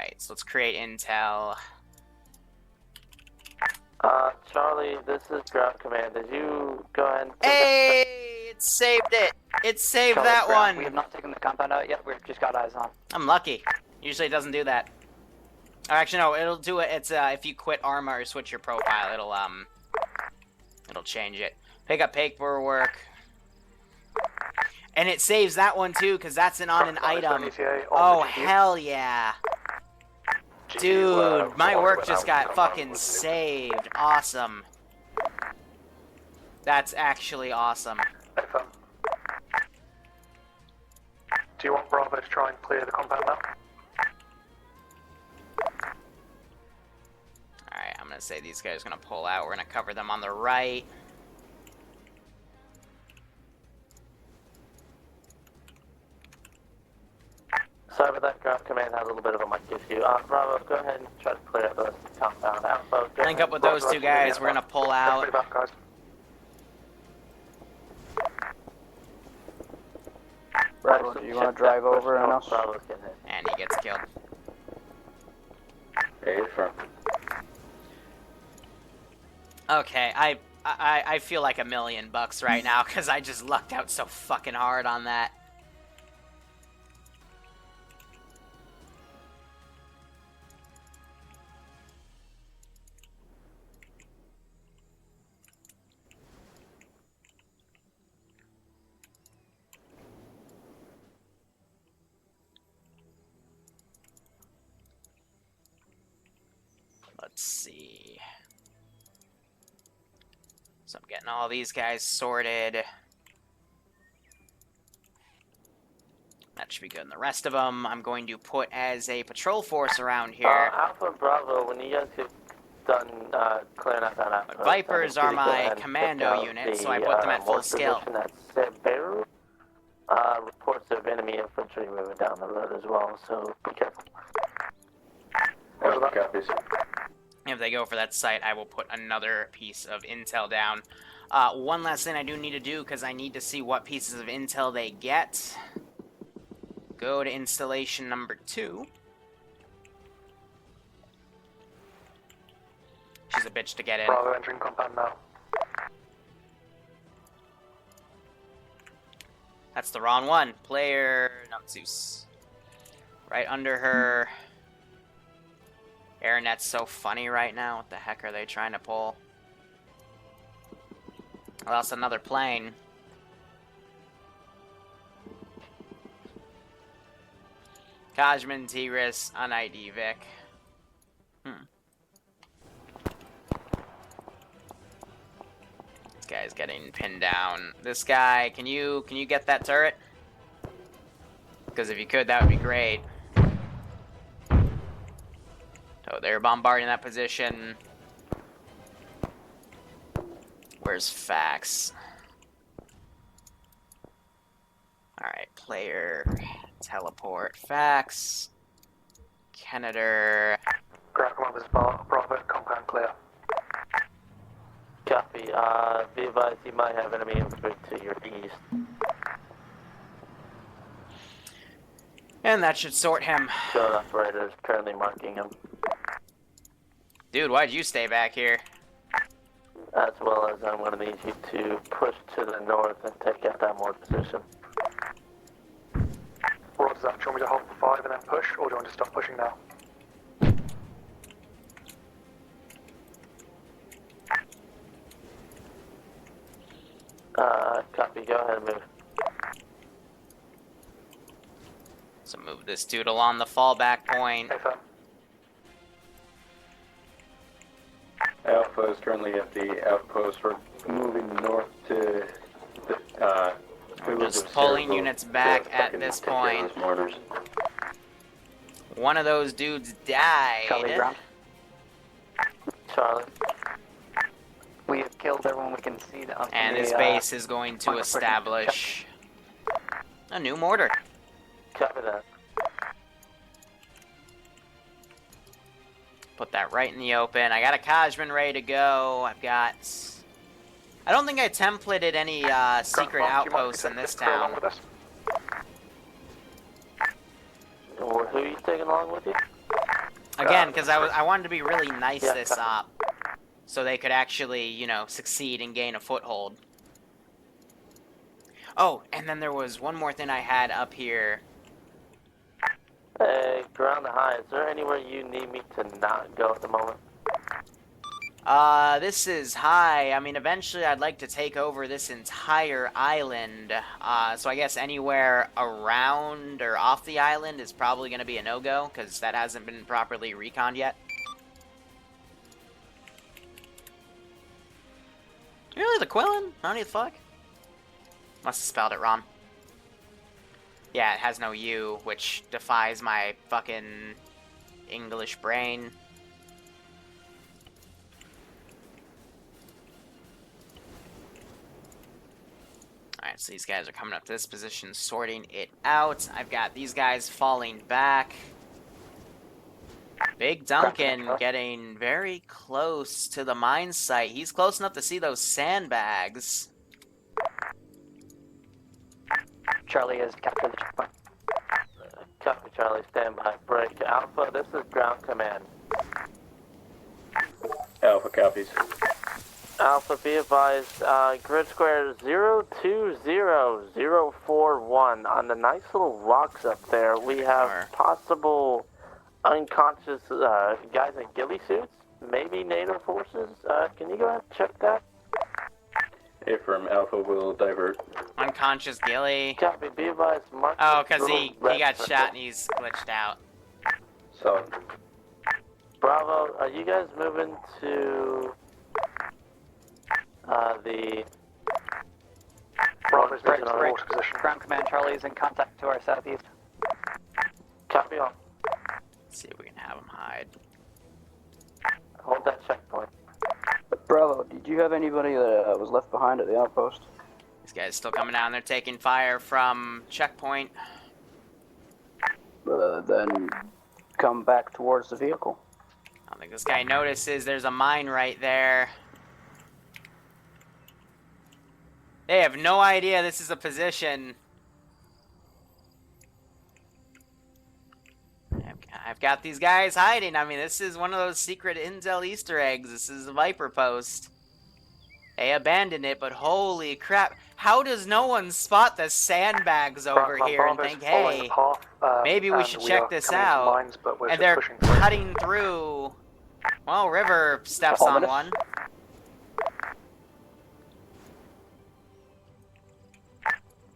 Alright, so let's create intel. Charlie, this is ground command. Did you go ahead and... Hey! It saved it! It saved Charlie, that ground. one! We have not taken the compound out yet. We've just got eyes on. I'm lucky. Usually it doesn't do that. Or actually, no, it'll do it. It's, if you quit Arma or switch your profile, it'll change it. Pick up paperwork. And it saves that one, too, because that's on an item. Oh, hell yeah. Dude, my work just got fucking saved. Awesome. That's actually awesome. Do you want Bravo to try and clear the compound now? Alright, I'm gonna say these guys are gonna pull out. We're gonna cover them on the right. Sorry about that, ground command had a little bit of a mic issue. Bravo, go ahead and try to clear out those compound outposts. Link up with those two guys. We're gonna pull out. Bravo, do you want to drive over and us? And he gets killed. Hey, firm. Okay, I feel like $1,000,000 right now because I just lucked out so fucking hard on that. Let's see. So I'm getting all these guys sorted. That should be good. And the rest of them, I'm going to put as a patrol force around here. Alpha and Bravo, when you guys get done clearing out that outpost, Vipers are my commando unit, so I put them at full scale. Beirut, reports of enemy infantry moving down the road as well, so be careful. If they go for that site, I will put another piece of intel down. One last thing I do need to do, because I need to see what pieces of intel they get. Go to installation number 2. She's a bitch to get in. Bravo entering compound now. That's the wrong one. Player, not Zeus. Right under her. AirNet's so funny right now. What the heck are they trying to pull? I lost another plane. Kajman, Tigris, un-ID Vic. This guy's getting pinned down. This guy, can you get that turret? Because if you could, that would be great. So they're bombarding that position. Where's Fax? Alright, player, teleport, Fax, Kennedy. Ground command is Bravo, compound clear. Copy. Be advised, you might have enemy infantry to your east. And that should sort him. Drone operator is currently marking him. Dude, why'd you stay back here? As well as I'm going to need you to push to the north and take out that more position. What does that? Do you want me to hold for 5 and then push, or do you want to stop pushing now? Copy. Go ahead and move. So move this dude along the fallback point. Alpha is currently at the outpost. We're moving north to the, We're just pulling units back at this point. One of those dudes died. Charlie, ground. Charlie. We have killed everyone we can see. And his base is going to establish a new mortar. Copy that. Put that right in the open. I got a Kajman ready to go. I've got... I don't think I templated any secret outposts in this town. Who are you taking along with you? Again, because I wanted to be really nice Yeah, this copy. op, so they could actually, you know, succeed and gain a foothold. Oh, and then there was one more thing I had up here. Hey, ground to high, is there anywhere you need me to not go at the moment? This is high. I mean, eventually I'd like to take over this entire island. So I guess anywhere around or off the island is probably going to be a no-go, because that hasn't been properly reconned yet. Really, the Quillen? How the fuck? Must have spelled it wrong. Yeah, it has no U, which defies my fucking English brain. Alright, so these guys are coming up to this position, sorting it out. I've got these guys falling back. Big Duncan getting very close to the mine site. He's close enough to see those sandbags. Charlie has captured the checkpoint. Copy, Charlie, stand by. Break. Alpha, this is ground command. Alpha copies. Alpha, be advised, grid square 020041. On the nice little rocks up there, we have possible unconscious guys in ghillie suits, maybe NATO forces. Can you go ahead and check that? Affirm, Alpha will divert. Unconscious Gilly. Copy, be advised, mark. Oh, because he red got circle. shot and he's glitched out. So, Bravo, are you guys moving to the Bravo's Break, in our break. water position. Ground command, Charlie is in contact to our southeast. copy on? Let's see if we can have him hide. Hold that checkpoint. Bravo, did you have anybody that was left behind at the outpost? These guys still coming down. They're taking fire from checkpoint. Then come back towards the vehicle. I don't think this guy notices there's a mine right there. They have no idea this is a position. I've got these guys hiding. I mean, this is one of those secret intel Easter eggs. This is a Viper post. They abandoned it, but holy crap. How does no one spot the sandbags over here and think, hey, maybe we should check this out? And they're cutting through. Well, River steps on one.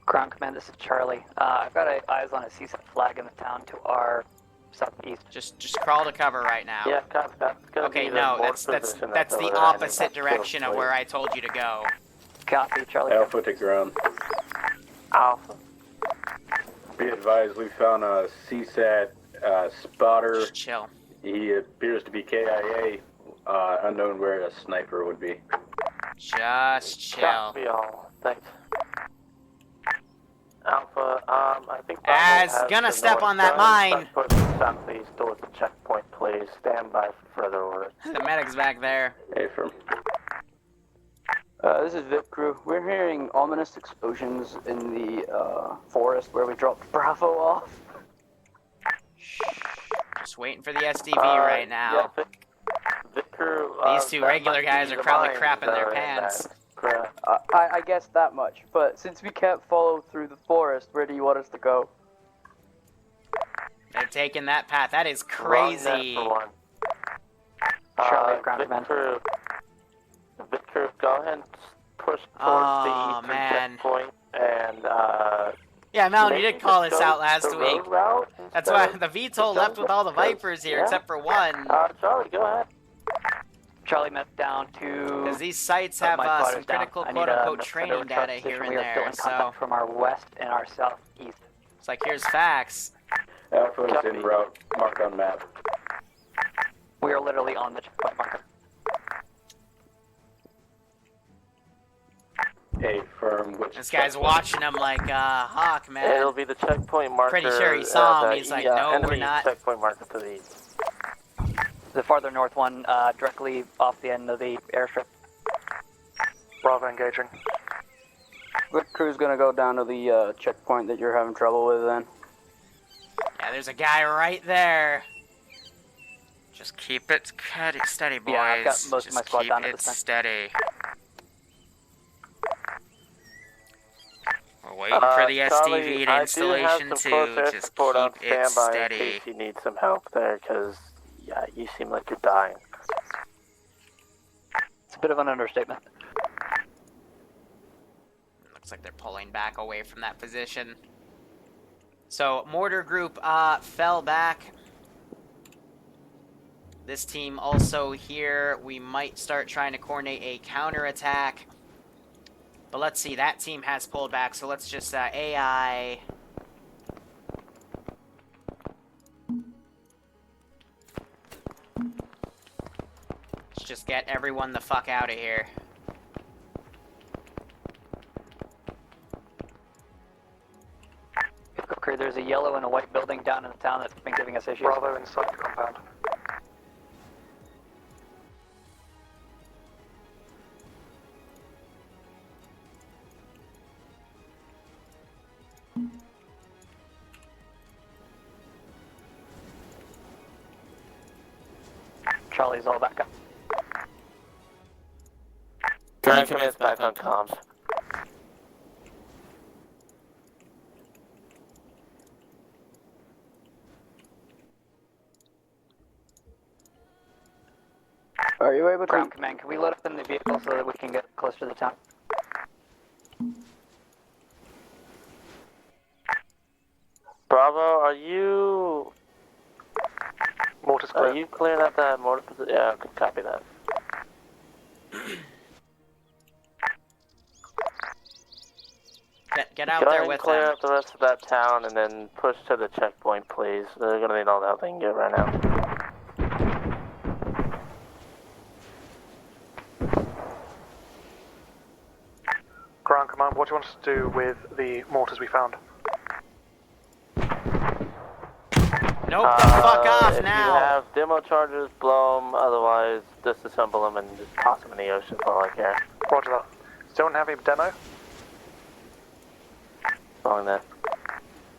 Ground command, this is Charlie. I've got eyes on a CSAT flag in the town to our southeast. Just crawl to cover right now. Yeah, copy. That's gonna Okay, be the no, north that's position the over there. opposite direction of where I told you to go. Copy, Charlie. Alpha to ground. Alpha. Be advised, we found a CSAT spotter. Just chill. He appears to be KIA. Unknown where a sniper would be. Just chill. Copy all. Thanks. Alpha, I think As Bravo has gonna the step north on that side. mine. Start pushing southeast towards the checkpoint, please. Stand by for further orders. The medic's back there. Affirm. This is VIP crew. We're hearing ominous explosions in the forest where we dropped Bravo off. Just waiting for the SDV right now. Yeah, Vic crew, These two that regular might guys be are the probably mines crapping that their are in pants. that. Correct. I guess that much, but since we can't follow through the forest, where do you want us to go? They're taking that path. That is Wrong net crazy. for one. Charlie, ground Vic command. crew, Vic crew, go ahead and push towards Oh, the eastern man. checkpoint and Yeah, Mel, you maybe did call just this go out last the week. road route That's instead why of the VTOL just left with all the because- Vipers here, yeah. except for one. Charlie, go ahead. Charlie met down to... Because these sites have my some spotter's down. critical I need quote-unquote a training federal data position. here and We are still there. in So contact from our west and our southeast. it's like, here's facts. Alpha is Copy. en route. Marked on map. We are literally on the checkpoint marker. Affirm. Which This guy's watching him like hawk, man. It'll be the checkpoint marker. Pretty sure he saw him. the He's like, no, enemy we're not. Checkpoint marker to the east. The farther north one, directly off the end of the airstrip. Bravo engaging. Good crew's gonna go down to the checkpoint that you're having trouble with then. Yeah, there's a guy right there. Just keep it steady, boys. Yeah, I've got most of my Just squad keep down at it this time. steady. We're waiting for the STV to installation too. Just keep it steady. In case you need some help there, because yeah, you seem like you're dying. It's a bit of an understatement. Looks like they're pulling back away from that position. So mortar group fell back. This team also here, we might start trying to coordinate a counterattack. But let's see, that team has pulled back, so let's just AI. Let's just get everyone the fuck out of here. Okay, there's a yellow and a white building down in the town that's been giving us issues. Bravo inside the compound. Charlie's all back up. Ground command's back on comms. Are you able to... Ground command, can we load up in the vehicle so that we can get close to the town? Bravo, are you... Mortar's clear. Are you clearing out that mortar position? Yeah, okay, copy that. Get out Go there ahead with and clear them. out the rest of that town and then push to the checkpoint, please. They're gonna need all the help they can get right now. Ground command, what do you want us to do with the mortars we found? Nope, the fuck off if now. you have demo charges, blow them. Otherwise, disassemble them and just toss them in the ocean for all I care. Roger that. Still don't have any demo? Wrong there. I'm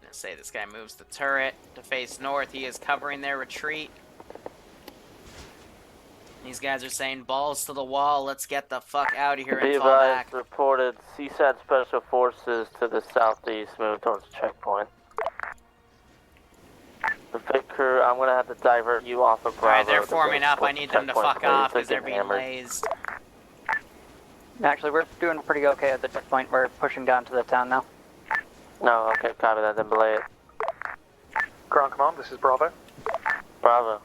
gonna say this guy moves the turret to face north. He is covering their retreat. These guys are saying balls to the wall. Let's get the fuck out of here Be and fall back. advised, reported CSAT Special Forces to the southeast, move towards the checkpoint. The Vic crew, I'm gonna have to divert you off of Bravo. Alright, they're to forming go up. I towards need the them to checkpoint, fuck off because please. they're being hammered. lazed. Actually, we're doing pretty okay at the checkpoint. We're pushing down to the town now. No, okay, copy that, then belay it. Ground command, this is Bravo. Bravo.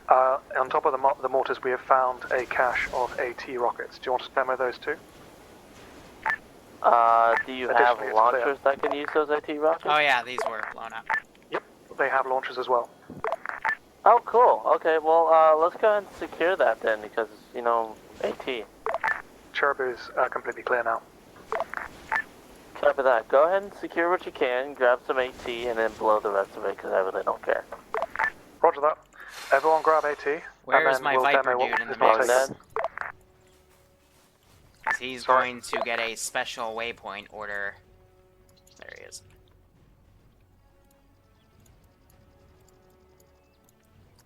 On top of the mortars, we have found a cache of AT rockets. Do you want us to demo those too? Do you have Additionally, it's launchers that can use those AT rockets? Oh yeah, these were blown up. Yep, they have launchers as well. Oh, cool. Okay, well, let's go ahead and secure that then, because, you know, AT. Cherubu's completely clear now. Copy that. Go ahead and secure what you can, grab some AT, and then blow the rest of it, because I really don't care. Roger that. Everyone grab AT. Where's and my then we'll Viper demo dude in the is not mix? taken. 'Cause he's Sorry. going to get a special waypoint order. There he is.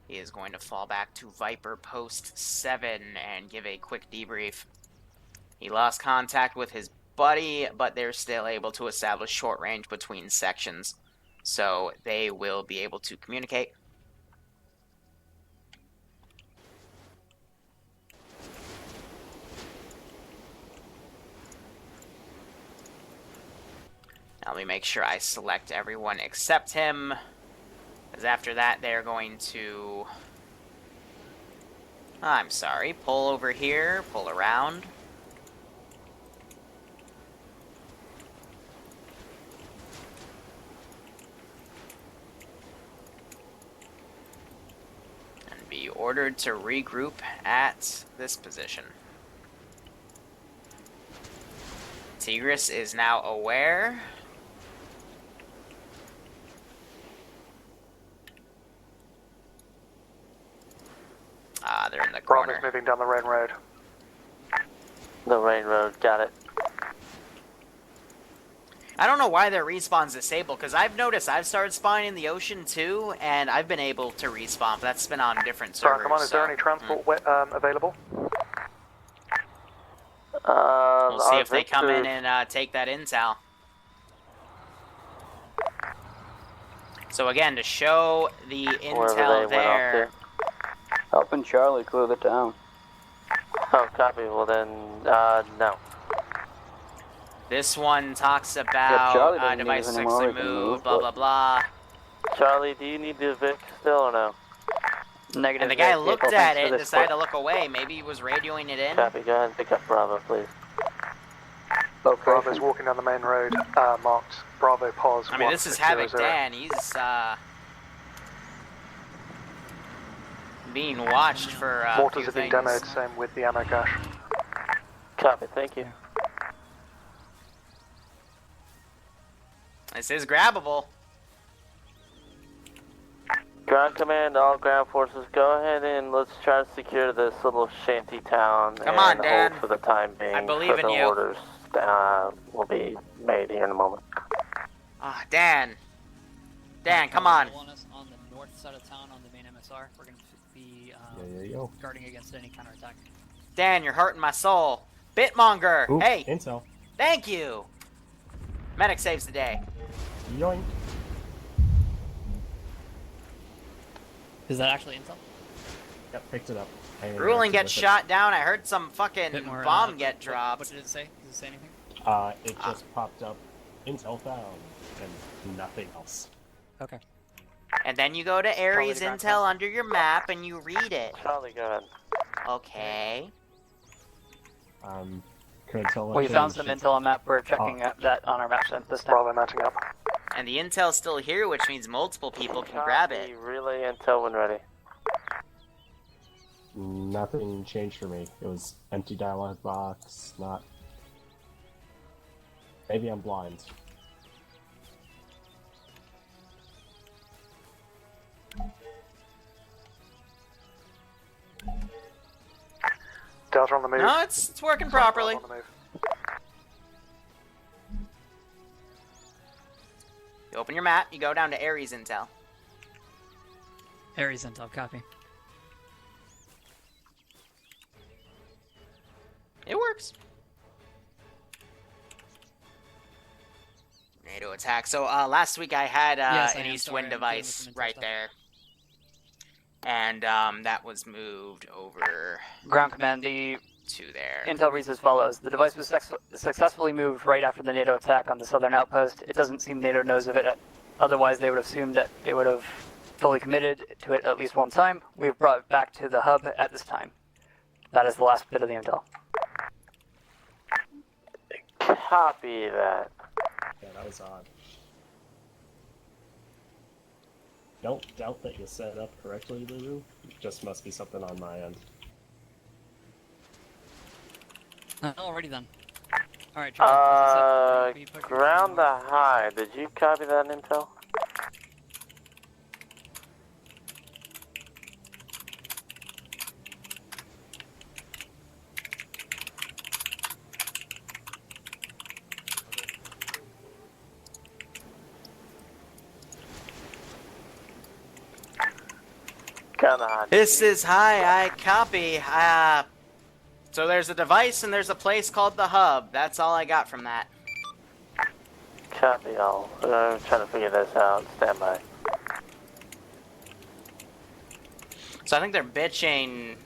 He is going to fall back to Viper Post 7 and give a quick debrief. He lost contact with his buddy, but they're still able to establish short range between sections. So they will be able to communicate. Now let me make sure I select everyone except him. Because after that, they're going to... I'm sorry. Pull over here. Pull around. And be ordered to regroup at this position. Tigris is now aware. They're in the corner. Bravo's moving down the Rain Road. The Rain Road, got it. I don't know why their respawn's disabled, because I've noticed I've started spawning in the ocean too, and I've been able to respawn, but that's been on different servers. Come on, is there any transport available? We'll see if they come in and take that intel. So again, to show the intel there. Helping Charlie clear the town. Oh, copy. Well then, no. This one talks about device successfully moved, blah blah blah. Charlie, do you need the Vic still or no? Negative. And the guy looked at it and decided to look away. Maybe he was radioing it in. Copy. Go ahead and pick up Bravo, please. Bravo's walking down the main road, marked Bravo pause. I mean, this is Havoc Dan. He's being watched for mortars have been demoed, same with the ammo cache. Copy, thank you. This is grabbable. Ground command, all ground forces, go ahead and let's try to secure this little shanty town. Come on, Dan. Hold for the time being. I believe in you. Orders will be made here in a moment. Ah, Dan. Dan, come on. On the north side of town on the main MSR. We're going to be guarding against any counterattack. Dan, you're hurting my soul. Bitmonger, Ooh, hey. Intel. Thank you. Medic saves the day. Yoink. Is that actually intel? Yep, picked it up. Ruling gets shot down. I heard some fucking more, bomb get dropped. What did it say? Does it say anything? It just popped up. Intel found. And nothing else. Okay. And then you go to Ares Charlie, Intel under your map and you read it. Charlie, go ahead. Okay. We found some intel on map. We're checking that on our map this time. Bravo mounting up. And the intel's still here, which means multiple people can grab it. Relay intel when ready. Nothing changed for me. It was empty dialogue box, not... Maybe I'm blind. Delta on the move. No, it's working properly. On the move. You open your map, you go down to Ares Intel. Ares intel, copy. It works. NATO attack. So last week I had an east wind device right there. And that was moved over Ground command, the to there. intel reads as follows. The device was successfully moved right after the NATO attack on the southern outpost. It doesn't seem NATO knows of it. Otherwise, they would have assumed that they would have fully committed to it at least one time. We've brought it back to the hub at this time. That is the last bit of the intel. Copy that. Yeah, that was odd. Don't doubt that you set it up correctly, Liru. It just must be something on my end. Alrighty then. Alright, ground the high. Did you copy that intel? This is high, I copy. So there's a device and there's a place called the hub. That's all I got from that. Copy all. I'm trying to figure this out. Stand by. So I think they're bitching.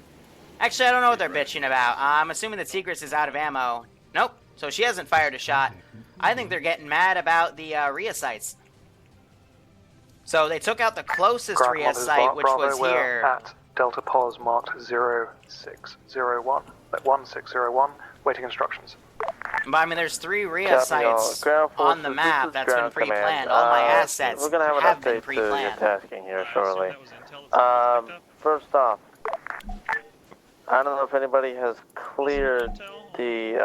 Actually, I don't know what they're bitching about. I'm assuming that Secrets is out of ammo. Nope. So she hasn't fired a shot. I think they're getting mad about the Rhea sites. So they took out the closest Rhea site, which was here. At Delta Pos marked 0601, 1601, waiting instructions. But I mean, there's 3 Rhea sites on the map that's been pre-planned. All my assets we're gonna have been an update to pre-planned. your tasking here shortly. First off, I don't know if anybody has cleared the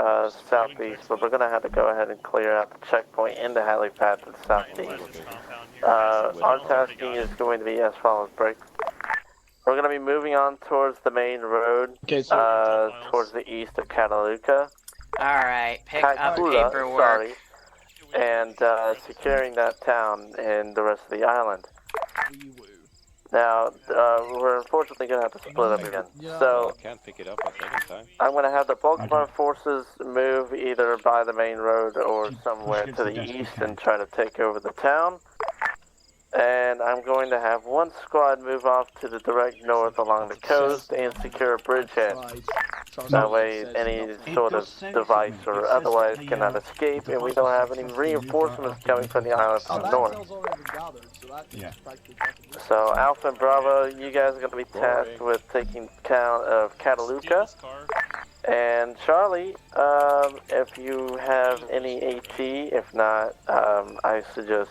southeast, but we're gonna have to go ahead and clear out the checkpoint in the helipad to the southeast. Our tasking is going to be as follows, break. We're going to be moving on towards the main road, towards the east of Cataluca. Alright, pick up paperwork. and securing that town and the rest of the island. Now, we're unfortunately going to have to split up again. So, Can't pick it up a second time. I'm going to have the bulk of our forces move either by the main road or somewhere to the east and try to take over the town. And I'm going to have one squad move off to the direct north along the coast and secure a bridgehead. That way any sort of device or otherwise cannot escape, and we don't have any reinforcements coming from the island from the north. So Alpha and Bravo, you guys are going to be tasked with taking count of Counterattack. And Charlie, if you have any AT, if not, I suggest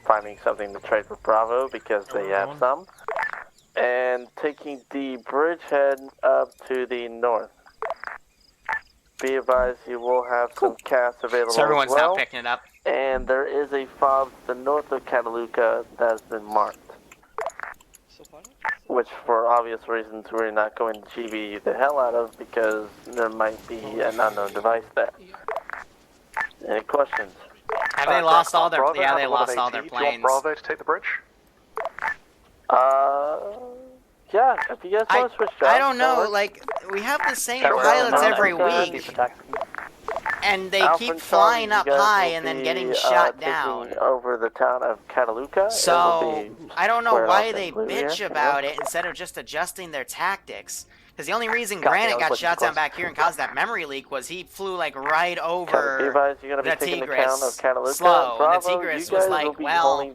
finding something to trade with Bravo because they have some. And taking the bridgehead up to the north. Be advised, you will have some cast available. So everyone's as well, now picking it up. And there is a fob to the north of Counterattack that has been marked. Which, for obvious reasons, we're not going to GB the hell out of because there might be an unknown device there. Any questions? Have they lost all their? Bravo, Yeah, they have a lost all AT. their Do you want planes. Bravo to take the bridge? Yeah, if you guys want to switch jobs. I don't know, like, we have the same pilots every week, and they keep flying up high and then getting shot down. Over the town of Counterattack. So, I don't know squared why off they in blue bitch here. about it instead of just adjusting their tactics. Because the only reason Granite got shot down back here and caused that memory leak was he flew, like, right over the Tigris slow. And the Tigris was like, well,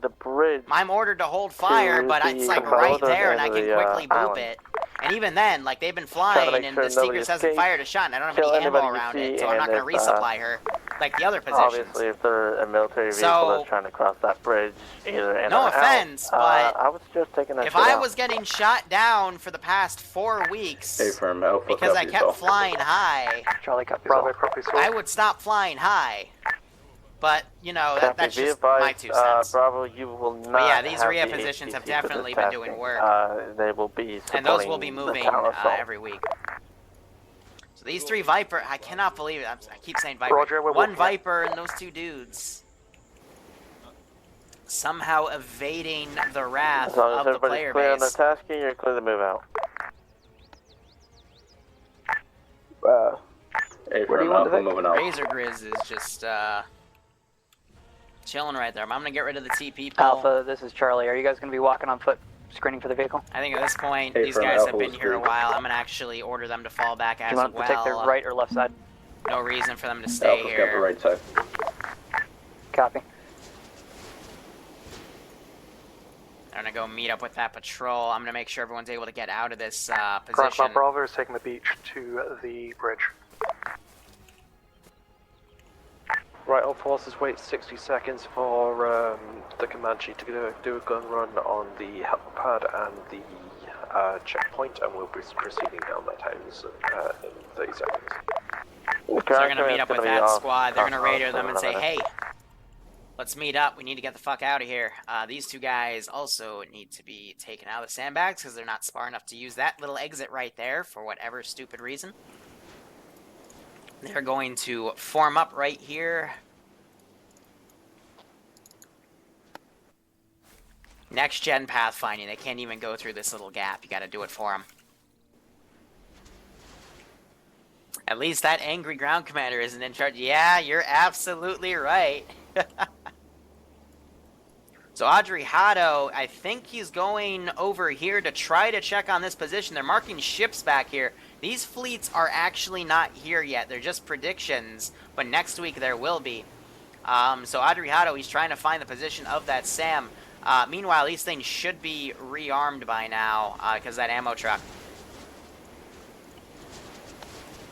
I'm ordered to hold fire, but it's, like, right there and I can quickly boop it. And even then, like, they've been flying and the Tigris hasn't fired a shot and I don't have any ammo around it, so I'm not going to resupply her like the other positions. Obviously, if they're a military vehicle that's trying to cross that bridge, either in no or offense, out, but I was just taking that if shit I out. was getting shot down for the past 4 weeks Alpha because I copies kept all. flying high, Charlie copies Bravo, all. copy, I would stop flying high. But, you know, Copy, that's be just advised, my 2 cents. Bravo, you will not But yeah, these have RIA the positions have ATC for definitely this been doing tasking. work. They will be And those will supporting be the moving tower assault. every week. So these 3 Viper, I cannot believe it. I keep saying Viper. Roger, we're 1 walking up. Viper and those 2 dudes. Somehow evading the wrath As long as of the everybody's player clear on their base. tasking, you're clear to move out. Where do you want to moving out? Razor Grizz is just, chilling right there. I'm gonna get rid of the TP pole. Alpha, this is Charlie. Are you guys going to be walking on foot, screening for the vehicle? I think at this point, Hey, these from guys have Alpha been here a Street. while. I'm gonna actually order them to fall back Do as you want well. to take the right or left side? No reason for them to stay Alpha's got the here. right side. Copy. I'm gonna go meet up with that patrol. I'm gonna make sure everyone's able to get out of this Craftman position. Bravo is taking the beach to the bridge. Right, all forces wait 60 seconds for the Comanche to do a gun run on the helipad and the checkpoint, and we'll be proceeding down that house in 30 seconds. So they're gonna meet up with that squad. They're gonna radio them and say, hey, let's meet up. We need to get the fuck out of here. These 2 guys also need to be taken out of the sandbags because they're not smart enough to use that little exit right there for whatever stupid reason. They're going to form up right here. Next gen pathfinding. They can't even go through this little gap. You gotta do it for them. At least that angry ground commander isn't in charge. Yeah, you're absolutely right. So Audrey Hato, I think he's going over here to try to check on this position. They're marking ships back here. These fleets are actually not here yet. They're just predictions, but next week there will be. So Audrey Hato, he's trying to find the position of that SAM. Meanwhile, these things should be rearmed by now, because that ammo truck.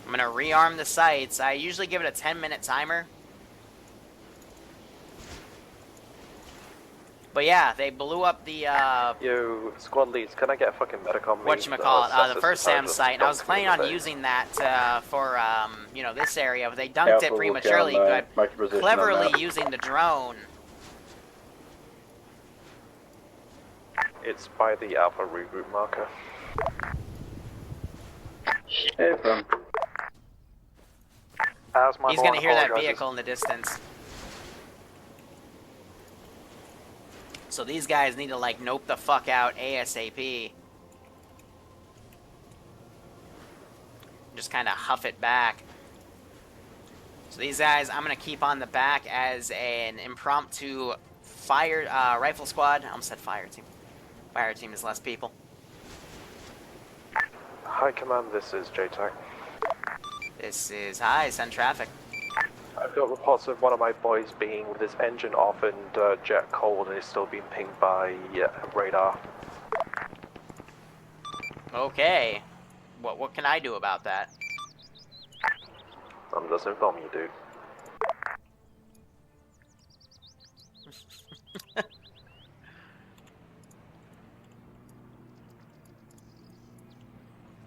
I'm going to rearm the sights. I usually give it a 10-minute timer. But yeah, they blew up the, Yo, squad leads, can I get a fucking medic on me? whatchamacallit, the first SAM site. And I was planning on using that for, you know, this area, but they dunked it prematurely. Cleverly using the drone. It's by the Alpha regroup marker. Hey, from. As my He's Lord going to hear that apologizes. vehicle in the distance. So these guys need to, like, nope the fuck out ASAP. Just kind of huff it back. So these guys, I'm going to keep on the back as an impromptu rifle squad. I almost said fire team. Fire team is less people. Hi, Command, this is JTAC. This is, hi, send traffic. I've got reports of one of my boys being with his engine off and jet cold and is still being pinged by radar. Okay. What can I do about that? Doesn't inform you, dude.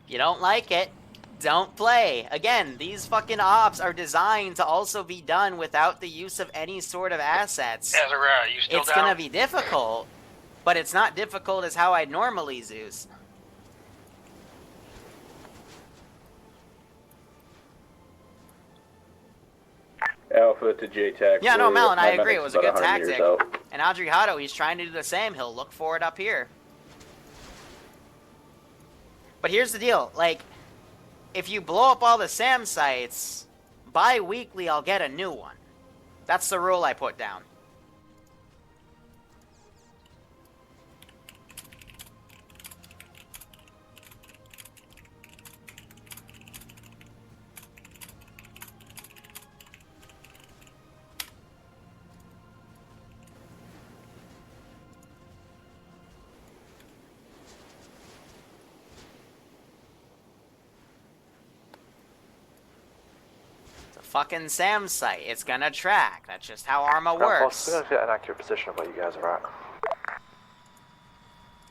You don't like it, don't play. Again, these fucking ops are designed to also be done without the use of any sort of assets. Azariah, you still It's down? gonna be difficult, but it's not difficult as how I'd normally Zeus. Alpha to JTAC. Yeah, no, Malin, I agree. It was a good about 100 tactic. meters out. And Adriano, he's trying to do the same. He'll look for it up here. But here's the deal. Like, if you blow up all the SAM sites, bi-weekly I'll get a new one. That's the rule I put down. Fucking SAM site. It's gonna track. That's just how Arma works. I'm going to get an accurate position of where you guys are at.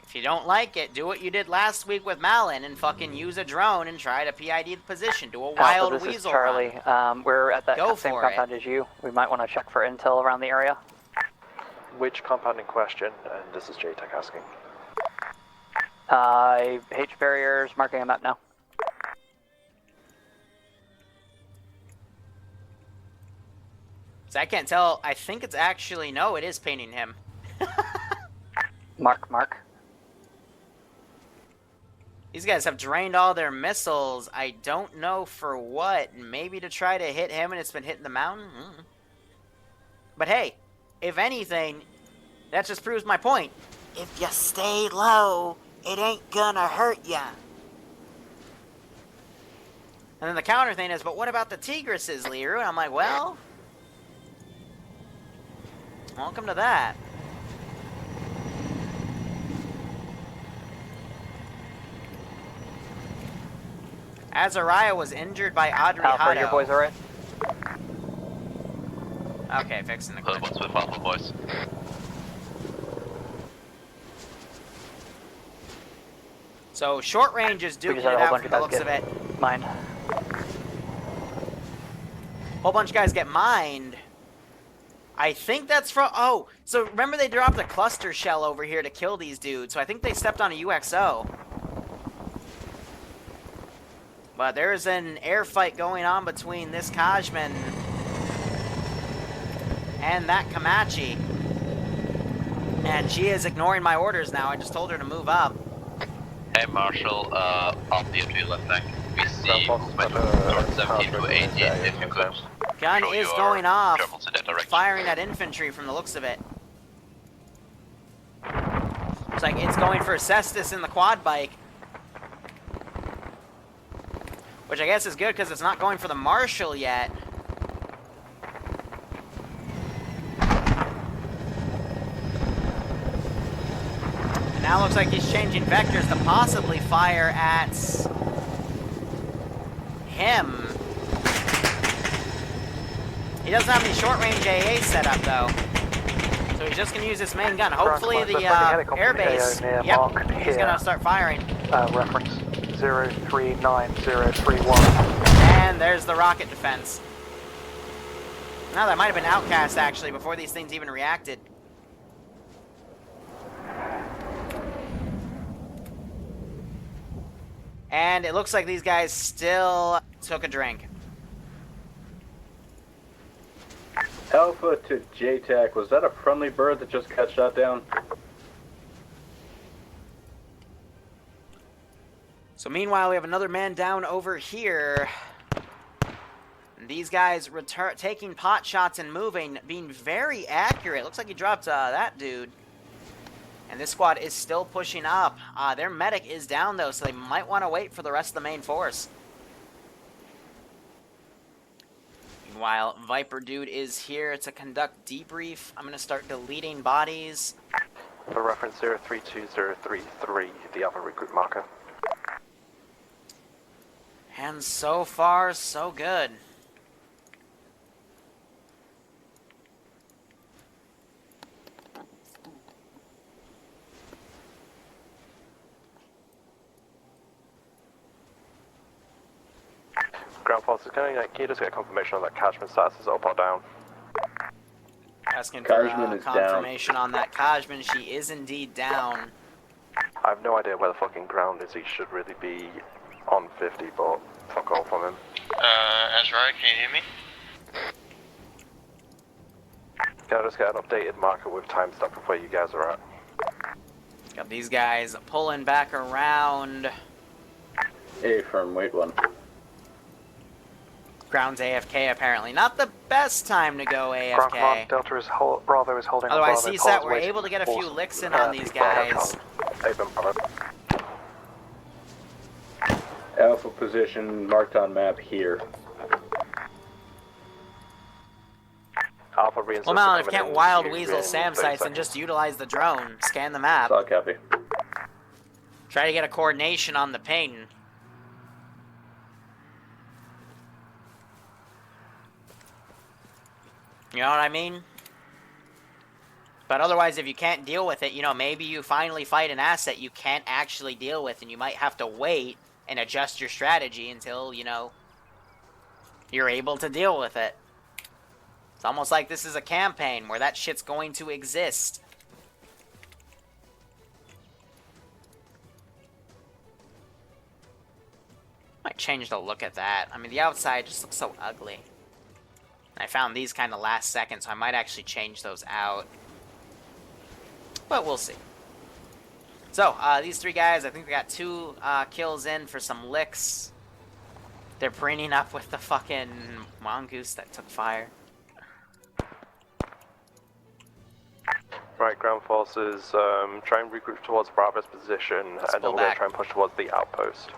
If you don't like it, do what you did last week with Malin and fucking use a drone and try to PID the position. Do a wild Alpha, this weasel is Charlie. run. We're at that Go same for compound as you. We might want to check for intel around the area. Which compound in question? And this is JTAC asking. H barriers, marking a map now. So I can't tell. I think it's actually, no, it is painting him. Mark. These guys have drained all their missiles. I don't know for what. Maybe to try to hit him and it's been hitting the mountain? But hey, if anything, that just proves my point. If you stay low, it ain't gonna hurt ya. And then the counter thing is, but what about the Tigresses, Liru? And I'm like, well, welcome to that. Azariah was injured by Adri Alpha, Hado. your boys alright? Okay, fixing the clip. What's with Alpha, boys? So short range is duking it out from the looks of it. Mined. Whole bunch of guys get mined. I think that's from... Oh, so remember they dropped a cluster shell over here to kill these dudes. So I think they stepped on a UXO. But there's an air fight going on between this Kajman and that Comanche. And she is ignoring my orders now. I just told her to move up. Hey, Marshal, off the entry left flank. We see movement north 17 to 18, if you could. Gun show is your going off, Germans in that direction. firing at infantry from the looks of it. It's like it's going for Cestus in the quad bike. Which I guess is good because it's not going for the Marshal yet. And now looks like he's changing vectors to possibly fire at him. He doesn't have any short-range AA set up, though. So he's just going to use his main gun. Hopefully the airbase... Yep, he's going to start firing. Reference 039031. And there's the rocket defense. Now that might have been Outcast, actually, before these things even reacted. And it looks like these guys still took a drink. Alpha to JTAC, was that a friendly bird that just got shot down? So meanwhile, we have another man down over here. And these guys taking pot shots and moving, being very accurate. Looks like he dropped that dude. And this squad is still pushing up. Their medic is down, though, so they might want to wait for the rest of the main force. Meanwhile, Viper Dude is here to conduct debrief. I'm going to start deleting bodies. For reference 032033, the other recruit marker. And so far, so good. Ground force is going. Can you just get confirmation on that Kajman status is up or down? Asking for confirmation on that Kajman. She is indeed down. I have no idea where the fucking ground is. He should really be on 50, but fuck off on him. Azrai, can you hear me? Can I just get an updated marker with timestamp of where you guys are at? Got these guys pulling back around. A firm, wait one. Ground's AFK apparently. Not the best time to go Ground command, AFK. Delta is Bravo is holding on. Otherwise, Bravo, CSAT, Paul's we're waiting able to get a for few force. licks in on these guys. Alpha position marked on map here. Alpha Well, Malin, if you can't wild weasel SAM sites, then just utilize the drone. Scan the map. Solid copy. Try to get a coordination on the ping. You know what I mean? But otherwise, if you can't deal with it, you know, maybe you finally fight an asset you can't actually deal with, and you might have to wait and adjust your strategy until, you know, you're able to deal with it. It's almost like this is a campaign where that shit's going to exist. Might change the look at that. I mean, the outside just looks so ugly. I found these kind of last second, so I might actually change those out. But we'll see. So, these three guys, I think they got 2 kills in for some licks. They're bringing up with the fucking mongoose that took fire. Right, ground forces, try and regroup towards Bravo's position, and then we're going to try and push towards the outpost.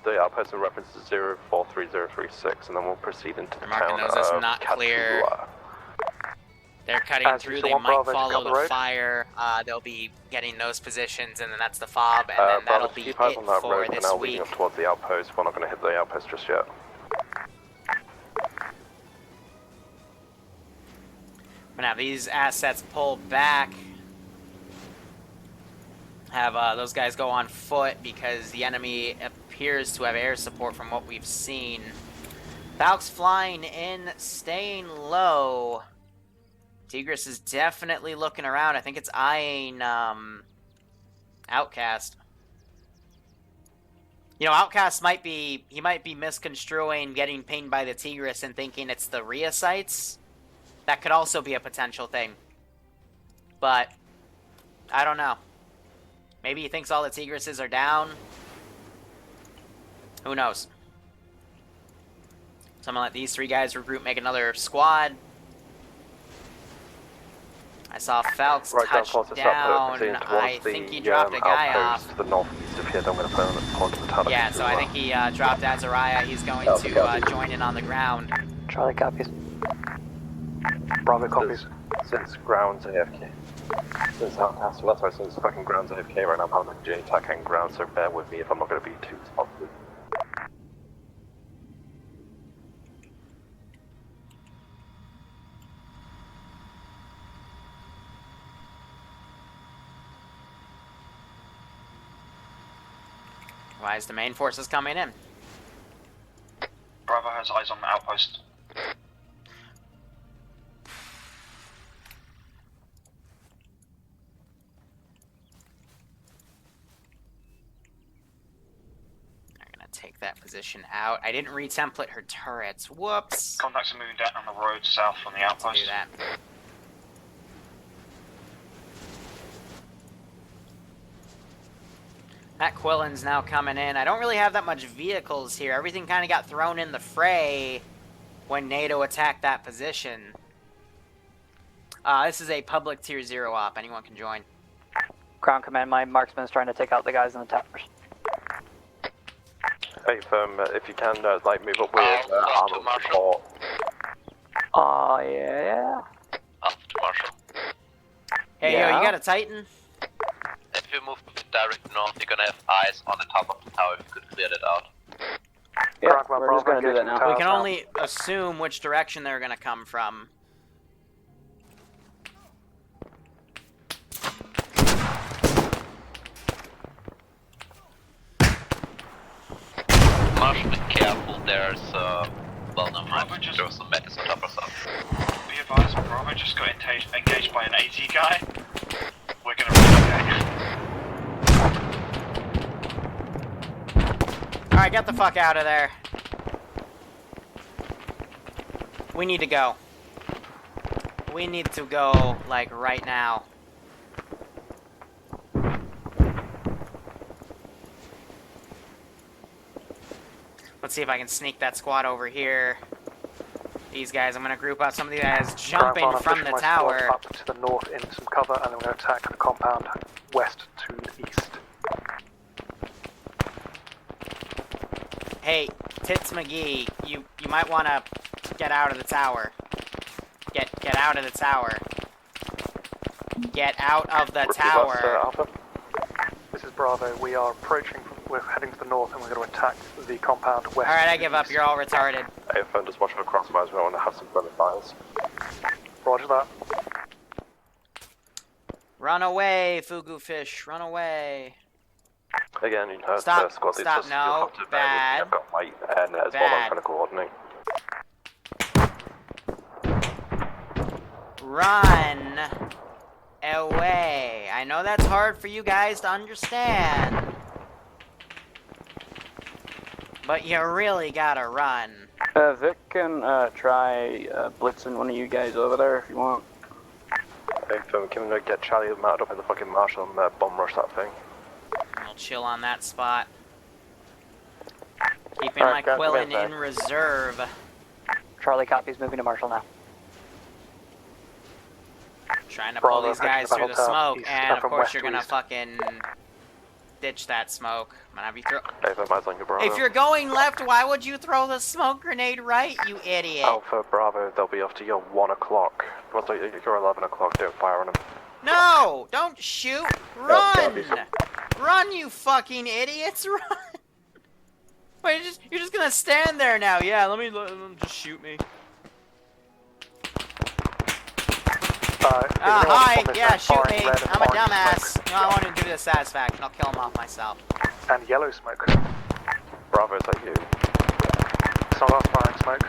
The outpost in reference to 043036, and then we'll proceed into the town those as of not clear. Katula. They're cutting through, they might follow the fire, they'll be getting those positions, and then that's the fob, and then that'll be it on that for road this now week. leading up towards the outpost. We're not going to hit the outpost just yet. But now these assets pull back. Have those guys go on foot because the enemy appears to have air support from what we've seen. Falc's flying in, staying low. Tigris is definitely looking around. I think it's eyeing Outcast. You know, Outcast might be misconstruing getting pinged by the Tigris and thinking it's the Rhea sites. That could also be a potential thing. But I don't know. Maybe he thinks all the Tigrises are down. Who knows? So I'm gonna let these 3 guys regroup, make another squad. I saw Falx touch down. I think he dropped a guy off. To the northeast of here, I'm going to play on the Tanoan. Yeah, so I think he dropped Azariah. He's going to join in on the ground. Charlie copies. Bravo copies. Since ground's AFK. Since Outcast, well, sorry, since fucking ground's AFK right now, I'm having a J attack and ground, so bear with me if I'm not going to be too responsive. Why is the main forces coming in? Bravo has eyes on the outpost. take that position out. I didn't re-template her turrets. Whoops. Contacts are moving down on the road south from the outpost. Do that. That Quillen's now coming in. I don't really have that much vehicles here. Everything kind of got thrown in the fray when NATO attacked that position. This is a public tier 0 op. Anyone can join. Ground command, my marksman's trying to take out the guys in the towers. Hey, if you can, like, move up with Arma support. Yeah. Up to Marshall. Hey, Yeah. yo, you got a Titan? If you move direct north, you're gonna have eyes on the top of the tower. If you could clear that out. Yeah, we're just gonna do that now. We can only assume which direction they're gonna come from. Marshall, be careful. There's there was some menace on top or something. Be advised, Bravo just got engaged by an AT guy. We're gonna relocate. Alright, get the fuck out of there. We need to go. We need to go, like, right now. Let's see if I can sneak that squad over here. These guys, I'm gonna group up some of these guys jumping from the tower. Up to the north in some cover, and then we're going to attack the compound west to the east. Hey, Tits McGee, you might want to get out of the tower. Get out of the tower. Get out of the tower. This is Bravo. We are approaching. We're heading to the north, and we're going to attack the compound west. Alright, I give up. You're all retarded. Hey, just watch for crossfires. We want to have some friendly fires. Roger that. Run away, Fugu fish. Run away. Again, you know, Stop, the squad stop, leaders, no, you'll have to bad, I've got weight and as well bad. as trying to coordinate. Run away. I know that's hard for you guys to understand. But you really gotta run. Vic can try blitzing one of you guys over there if you want. Hey, can we get Charlie mounted up in the fucking Marshall and bomb rush that thing? I'll chill on that spot. Keeping my Quillen in reserve. Charlie copies, moving to Marshall now. Trying to pull Bravo, these guys back to through the Battle Tower, smoke, east, and of from course west you're to gonna east. fucking ditch that smoke. I'm gonna have you throw. Hey, mine's on your Bravo. If you're going left, why would you throw the smoke grenade right, you idiot? Alpha Bravo, they'll be off to your 1 o'clock. Once you're 11 o'clock, don't fire on them. No! Don't shoot! Run! Run, you fucking idiots! Run! Wait, you're just gonna stand there now. Yeah, let them just shoot me. Hi, yeah, shoot me. I'm a dumbass. No, I want to do the satisfaction. I'll kill him off myself. And yellow smoke. Bravo, is that you? It's not us firing smoke.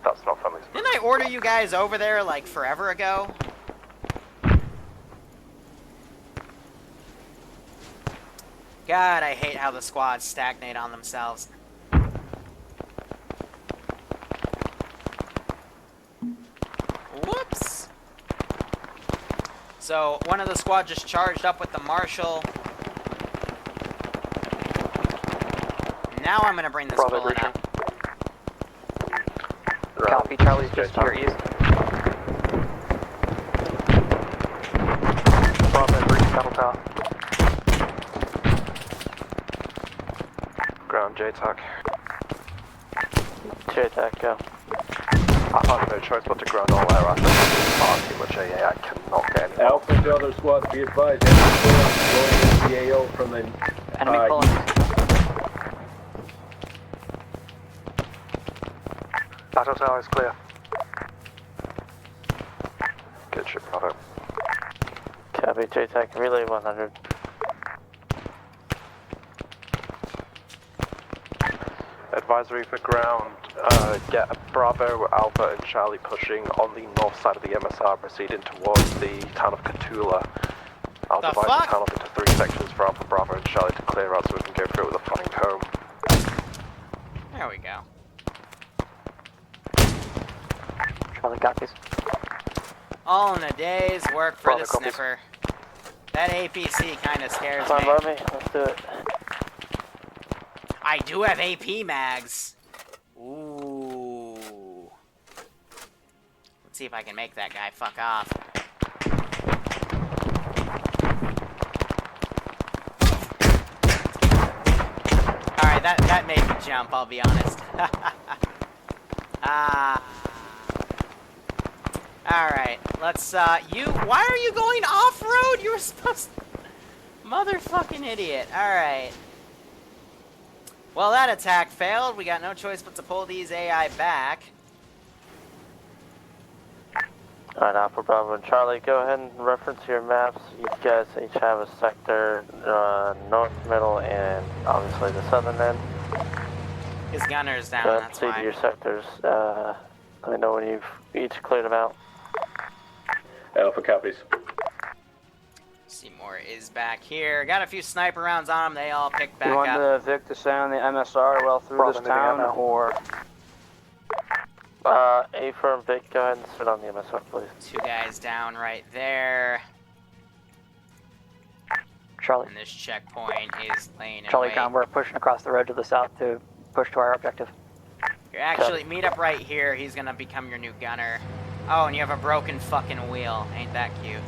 That's not friendly. Didn't I order you guys over there, like, forever ago? God, I hate how the squads stagnate on themselves. Whoops! So, one of the squad just charged up with the Marshal. Now I'm gonna bring this bullet up. Copy, Charlie's just to your east. Bravo, breach Battle Tower. Ground JTAC. JTAC, go. I have no choice but to ground all air assets. Far too much AA, I cannot get any. Alpha to other squads, be advised. Enemy going into the AO from the... Enemy pulling. Battle Tower is clear. Good shit, Bravo. Copy, JTAC, relay 100. Advisory for ground. Get Bravo, Alpha, and Charlie pushing on the north side of the MSR, proceeding towards the town of Katula. I'll The divide fuck? the town up into 3 sections for Alpha Bravo and Charlie to clear out so we can go through it with a flying comb. There we go. Charlie copies. All in a day's work for Bravo the copies. sniffer. That APC kind of scares Come on, me. Bobby, let's do it. I do have AP mags. Ooh. Let's see if I can make that guy fuck off. Alright, that made me jump, I'll be honest. Alright, let's, why are you going off-road? You were supposed to... Motherfucking idiot. Alright. Well, that attack failed. We got no choice but to pull these AI back. Alright, Alpha Bravo and Charlie, go ahead and reference your maps. You guys each have a sector, north, middle, and obviously the southern end. His gunner's down, Go that's see why. your sectors. Let me know when you've each cleared them out. Alpha copies. Seymour is back here. Got a few sniper rounds on him. They all picked back You want up. the Vic to stay on the MSR well through Bravo this moving town, out now. or A firm Vic, go ahead and sit on the MSR, please. 2 guys down right there. Charlie. And this checkpoint is laying in Charlie wait. Con, we're pushing across the road to the south to push to our objective. You're actually, meet up right here. He's gonna become your new gunner. Oh, and you have a broken fucking wheel. Ain't that cute?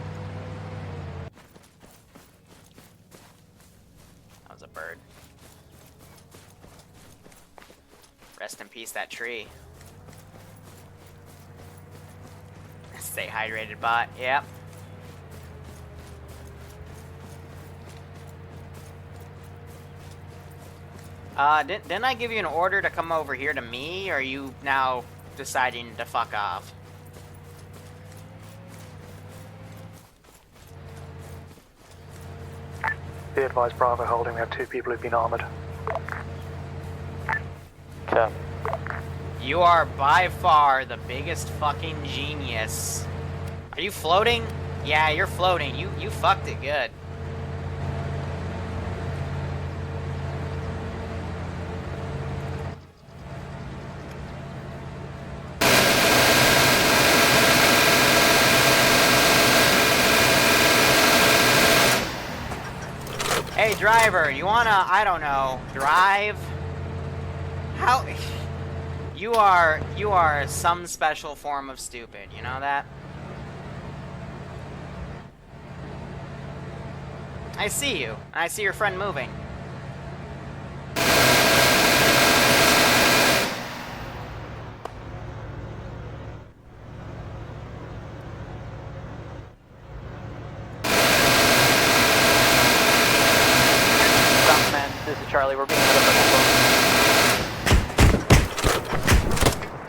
That was a bird. Rest in peace, that tree. Stay hydrated, bot. Yep. Didn't I give you an order to come over here to me, or are you now deciding to fuck off? Be advised, Bravo holding. We have 2 people who've been armoured. Okay. You are by far the biggest fucking genius. Are you floating? Yeah, you're floating. You fucked it good. Hey driver, you wanna, I don't know, drive? How? You are some special form of stupid, you know that? I see you. I see your friend moving. Man, this is Charlie. We're being hit up at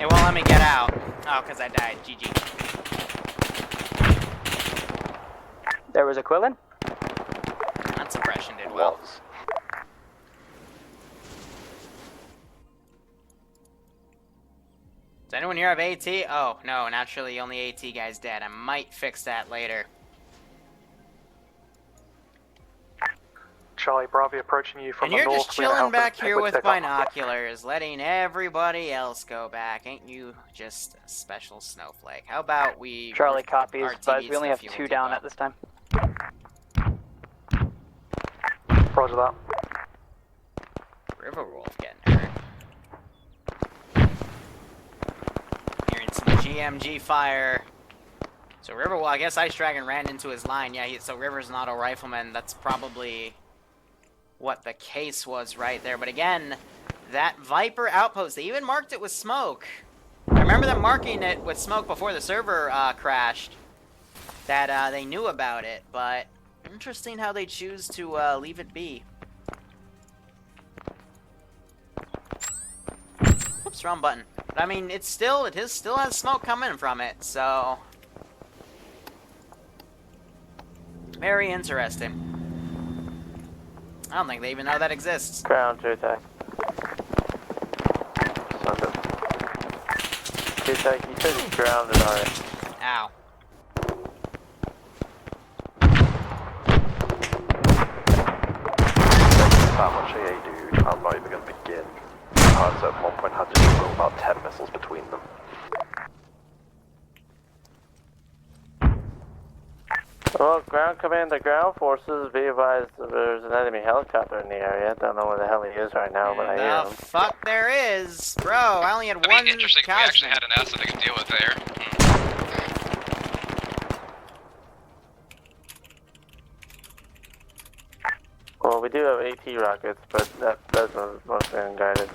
It won't let me get out. Oh, because I died. GG. there was a Quillen? That suppression did well. Does anyone here have AT? Oh, no, naturally the only AT guy's dead. I might fix that later. Charlie, Bravo approaching you from And the you're north. just We're gonna chilling help back them here with pickup. binoculars, letting everybody else go back. Ain't you just a special snowflake? How about we... Charlie copies, RTB but we only to have fuel 2 down depot. at this time. Roger that. Riverwolf getting hurt. Hearing some GMG fire. So Riverwolf, I guess Ice Dragon ran into his line. Yeah, so River's an auto rifleman. That's probably what the case was right there. But again, that Viper outpost, they even marked it with smoke. I remember them marking it with smoke before the server crashed. That they knew about it, but interesting how they choose to leave it be. Oops, wrong button. But I mean, it still has smoke coming from it, so very interesting. I don't think they even know that exists. Ground to attack. To attack, you said he's grounded, alright. Ow. I'm not even going to begin. Parts at one point had to throw about 10 missiles between them. Well, ground command to ground forces, be advised there's an enemy helicopter in the area. Don't know where the hell he is right now, but I hear him. Fuck there is! Bro, I only had one interesting. Cosmic. We actually had an asset I could deal with there. Well, we do have AT rockets, but that's mostly unguided.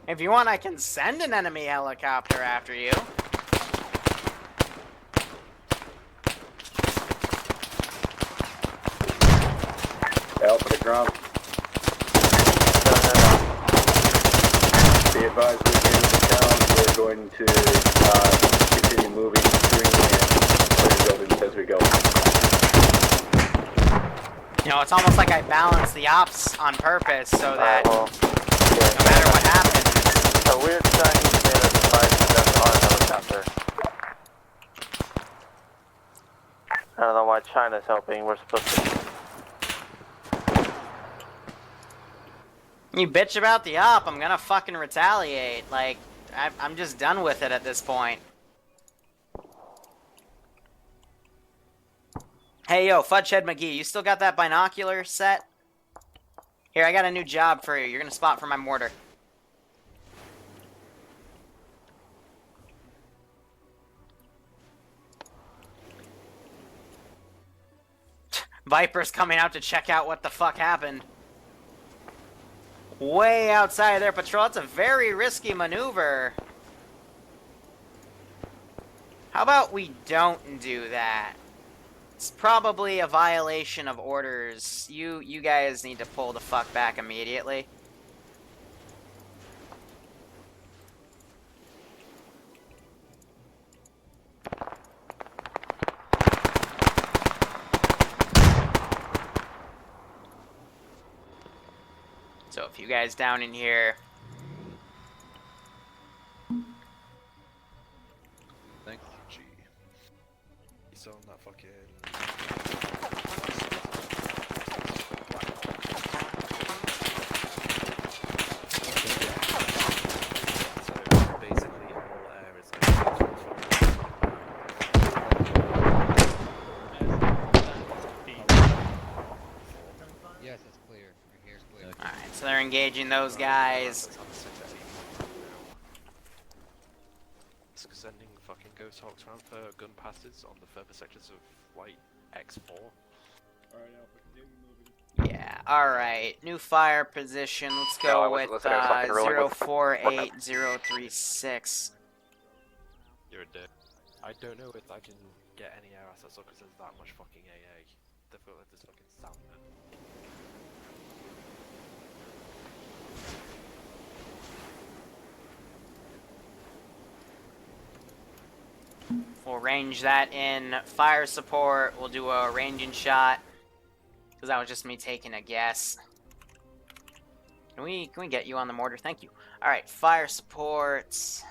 If you want, I can send an enemy helicopter after you. Alpha to ground. Be advised, we're getting into town. We're going to continue moving, shooting, and clearing buildings as we go. You know, it's almost like I balance the ops on purpose so that no matter what happens. A weird Chinese native device that's on a helicopter. I don't know why China's helping. We're supposed to. You bitch about the op, I'm gonna fucking retaliate. Like, I'm just done with it at this point. Hey yo, Fudgehead McGee, you still got that binocular set? Here, I got a new job for you. You're gonna spot for my mortar. Viper's coming out to check out what the fuck happened. Way outside of their patrol. That's a very risky maneuver. How about we don't do that? It's probably a violation of orders. You guys need to pull the fuck back immediately. So if you guys down in here... Thank you, G. He's on that fucking... So basically all air is Yes, it's clear. Right here is clear. Alright, so they're engaging those guys. Sending fucking Ghost Hawks around for gun passes on the further sections of Flight X4. Alright, Alpha, continue moving. Yeah, alright. New fire position. Let's go with 048036. You're a dick. I don't know if I can get any air assets up because there's that much fucking AA. They feel like there's fucking sound there. We'll range that in fire support. We'll do a ranging shot. Because that was just me taking a guess. Can we get you on the mortar? Thank you. Alright, fire supports.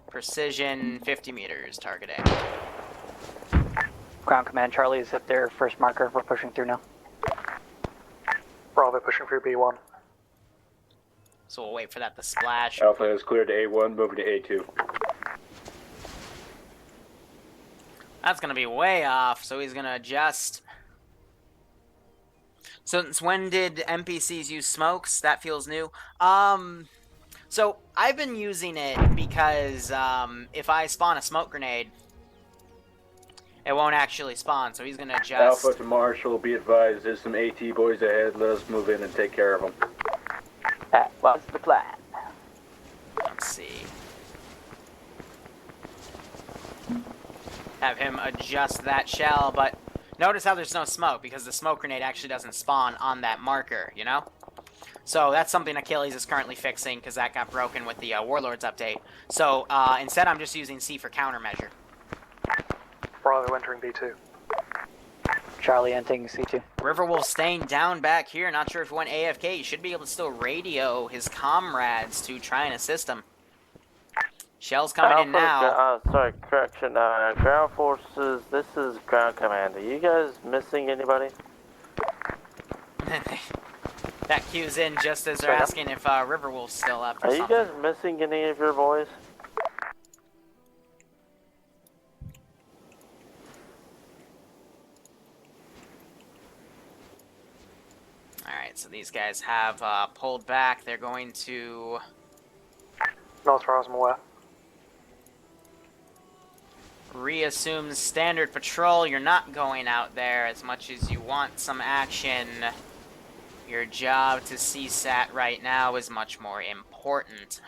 Precision 50 meters targeting. Ground command, Charlie is at their first marker. We're pushing through now. Bravo pushing through B1. So we'll wait for that to splash. Alpha is cleared to A1, moving to A2. That's gonna be way off, so he's gonna adjust. Since when did NPCs use smokes? That feels new. So I've been using it because if I spawn a smoke grenade, it won't actually spawn, so he's gonna adjust. Alpha to Marshall, be advised, there's some AT boys ahead. Let us move in and take care of them. That was the plan. Let's see. Have him adjust that shell, but notice how there's no smoke, because the smoke grenade actually doesn't spawn on that marker, you know? So that's something Achilles is currently fixing, because that got broken with the Warlords update. So instead I'm just using C for countermeasure. Bravo entering B2. Charlie entering C2. Riverwolf staying down back here. Not sure if he went AFK. He should be able to still radio his comrades to try and assist him. Shell's coming in now. Sorry, correction. Ground forces, this is ground command. Are you guys missing anybody? That cues in just as they're asking if Riverwolf's still up or Are something. you guys missing any of your boys? Alright, so these guys have pulled back. They're going to... Not as far as I'm aware. Reassume standard patrol. You're not going out there as much as you want some action. Your job to CSAT right now is much more important.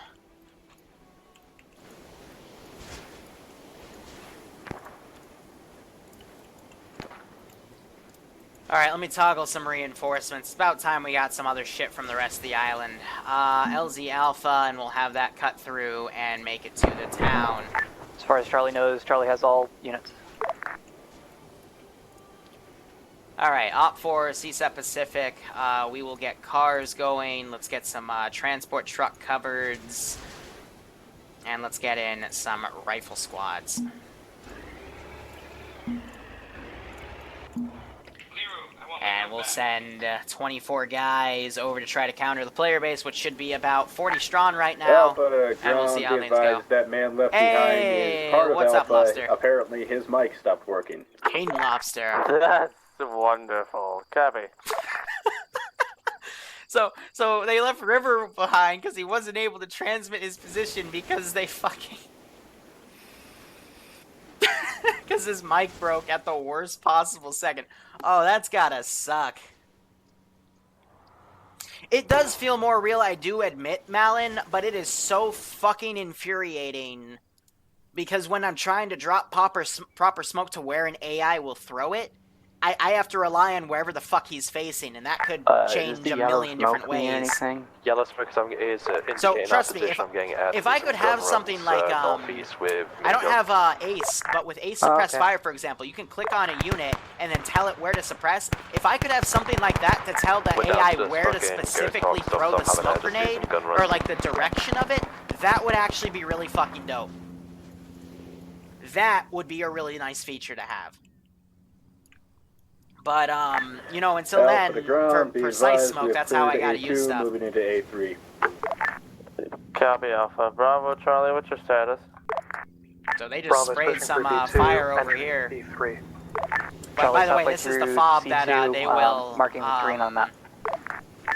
Alright, let me toggle some reinforcements. It's about time we got some other shit from the rest of the island. LZ Alpha, and we'll have that cut through and make it to the town. As far as Charlie knows, Charlie has all units. Alright, Op 4, CSAT Pacific. We will get cars going. Let's get some transport truck cupboards. And let's get in some rifle squads. And we'll send 24 guys over to try to counter the player base, which should be about 40 strong right now. Alpha, and we'll see how things go. That man left Hey, behind is part of what's Alpha. up, Lobster? Apparently his mic stopped working. King Lobster. That's wonderful. Copy. So they left River behind because he wasn't able to transmit his position because they fucking... Because his mic broke at the worst possible second. Oh, that's gotta suck. It does feel more real, I do admit, Malin, but it is so fucking infuriating. Because when I'm trying to drop proper smoke to where an AI will throw it, I have to rely on wherever the fuck he's facing, and that could change a million different ways. Yellow smoke is So indicating trust that me, position I'm getting at. if I could have something like northeast with I don't have ACE, but with ACE suppress fire, for example, you can click on a unit and then tell it where to suppress. If I could have something like that to tell the AI where to specifically throw the smoke grenade, or like the direction of it, that would actually be really fucking dope. That would be a really nice feature to have. But, you know, until then, for precise smoke, that's how I gotta use stuff. Moving into A3. Copy, Alpha. Bravo, Charlie, what's your status? So they just sprayed some fire over here. E3. But by the way, this is the fob that they will marking with green on that.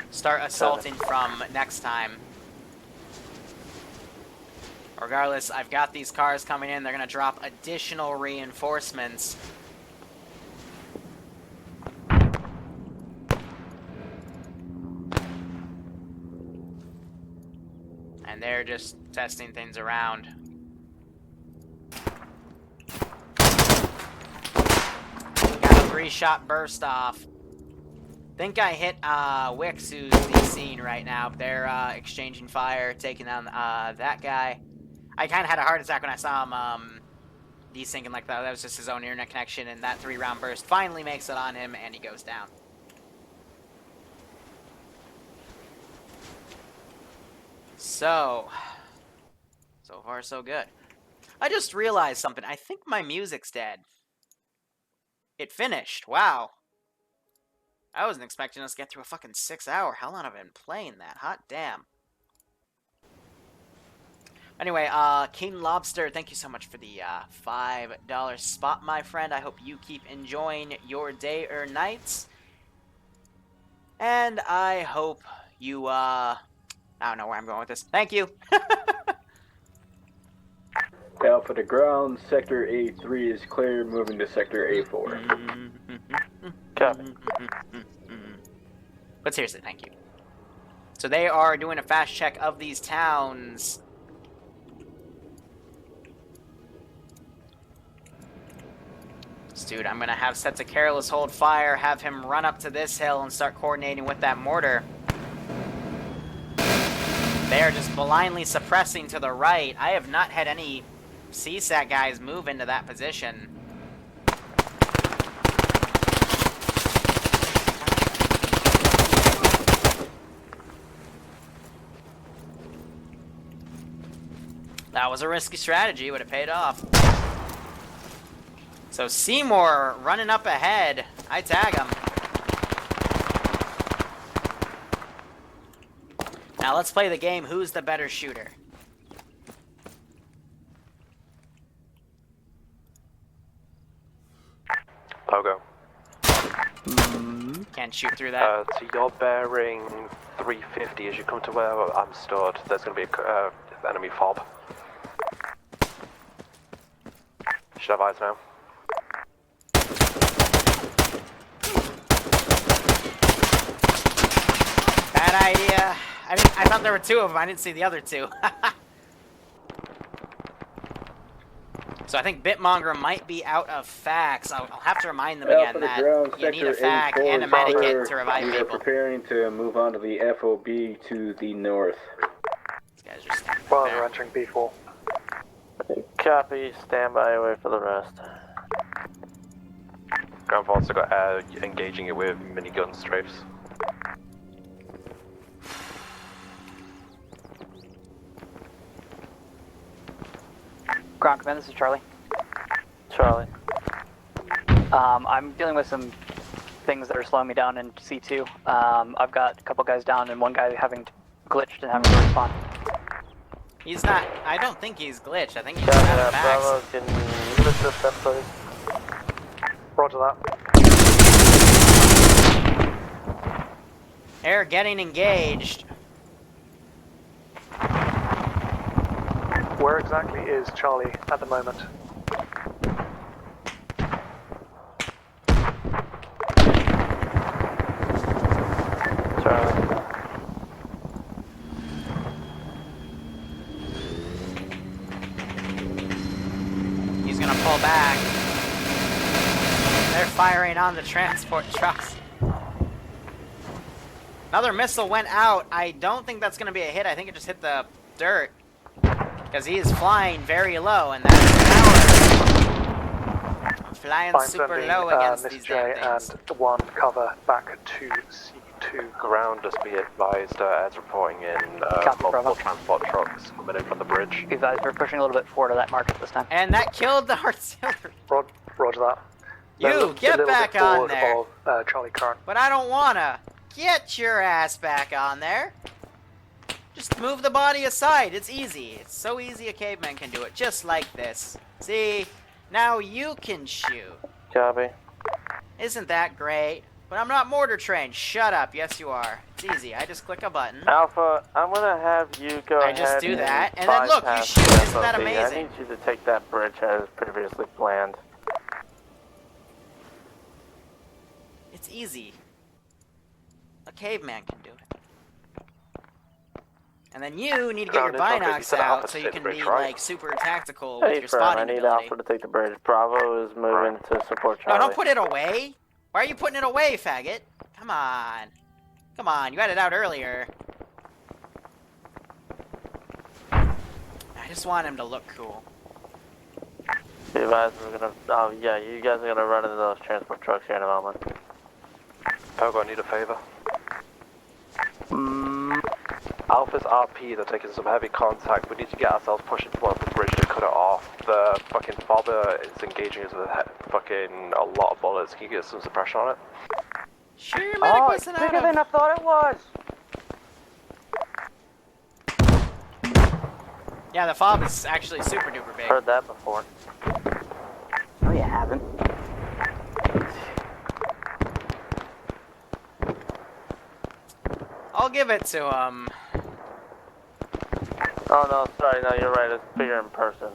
Start assaulting from next time. Regardless, I've got these cars coming in. They're going to drop additional reinforcements. And they're just testing things around. Got a 3-shot burst off. Think I hit Wix, who's de-scene right now. They're exchanging fire, taking down that guy. I kind of had a heart attack when I saw him desyncing like that. That was just his own internet connection, and that 3-round burst finally makes it on him, and he goes down. So far so good. I just realized something. I think my music's dead. It finished. Wow. I wasn't expecting us to get through a fucking 6-hour. How long have I been playing that? Hot damn. Anyway, King Lobster, thank you so much for the $5 spot, my friend. I hope you keep enjoying your day or nights. And I hope you, I don't know where I'm going with this. Thank you. Alpha to ground, Sector A3 is clear, moving to Sector A4. Copy. But seriously, thank you. So they are doing a fast check of these towns. Dude, I'm gonna have set to careless hold fire, have him run up to this hill and start coordinating with that mortar. They are just blindly suppressing to the right. I have not had any CSAT guys move into that position. That was a risky strategy, but it paid off. So Seymour running up ahead. I tag him. Now let's play the game. Who's the better shooter? Pogo. Can't shoot through that. So you're bearing 350 as you come to where I'm stood. There's going to be a enemy fob. Should have eyes now. Bad idea. I thought there were two of them. I didn't see the other two. So I think Bitmonger might be out of facts. I'll have to remind them again that you need a fac and a medikit to revive we are people. preparing to move on to the FOB to the north. These guys are standing Well, there. they're entering B4. Copy, stand by, wait for the rest. Ground force have got engaging it with minigun strafes. Ground command, this is Charlie. Charlie. I'm dealing with some things that are slowing me down in C2. I've got a couple guys down and one guy having glitched and having to respawn. He's not. I don't think he's glitched. I think he's out of Bravo, fax. can you lift this up, please? Roger that. Air getting engaged. Where exactly is Charlie at the moment? Charlie. He's gonna pull back. They're firing on the transport trucks. Another missile went out. I don't think that's gonna be a hit. I think it just hit the dirt. Because he is flying very low, and that's power. Flying I'm super sending low against Miss these J damn things. and one cover back to C2. Ground, just be advised, as reporting in Copy, multiple Bravo. transport trucks coming in from the bridge. Be advised, we're pushing a little bit forward of that market this time. And that killed the artillery. Roger that. You, They're a get little back bit on forward there. Of, Charlie current. But I don't wanna. Get your ass back on there. Just move the body aside. It's easy. It's so easy a caveman can do it. Just like this. See? Now you can shoot. Copy. Isn't that great? But I'm not mortar trained. Shut up. Yes, you are. It's easy. I just click a button. Alpha, I'm gonna have you go I ahead just do and that, and then look, you bypass shoot. the Isn't that FOB. amazing? I need you to take that bridge as previously planned. It's easy. A caveman can do it. And then you need to get your Ground info, binocs 57 out Alpha so you to can the be bridge, right? like super tactical with Hey, your firm, I spotting need ability. Alpha to take the bridge. Bravo is moving to support Charlie. No, don't put it away. Why are you putting it away, faggot? Come on. Come on, you had it out earlier. I just want him to look cool. Be advised, we're gonna. Oh yeah, you guys are gonna run into those transport trucks here in a moment. Pogo, I need a favor. Alpha's RP, they're taking some heavy contact. We need to get ourselves pushing towards the bridge to cut it off. The fucking fobber is engaging us with fucking a lot of bullets. Can you get some suppression on it? Sure, your medic wasn't out of... I thought it was. Yeah, the fob is actually super duper big. Heard that before. No, you haven't. I'll give it to him. Oh no, sorry, no, you're right. It's bigger in person.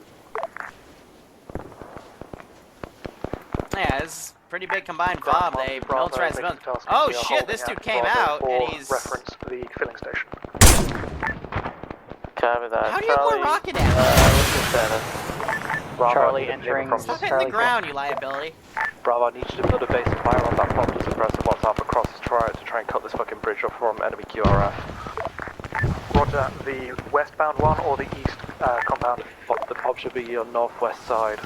Yeah, it's pretty big combined fob. They Bravo, militarized the making building. task Oh we are shit, this holding dude at came Bravo out and for he's... reference to the filling station. Copy that. How do you have more rocket ammo? What's your status? Bravo, Charlie I need a entering. favor from Stop you. hitting the ground, you liability. Bravo, I need you to build a base of fire on that fob to suppress the what's up across to try and cut this fucking bridge off from enemy QRF. Roger, the westbound one or the east compound? The fob should be on northwest side.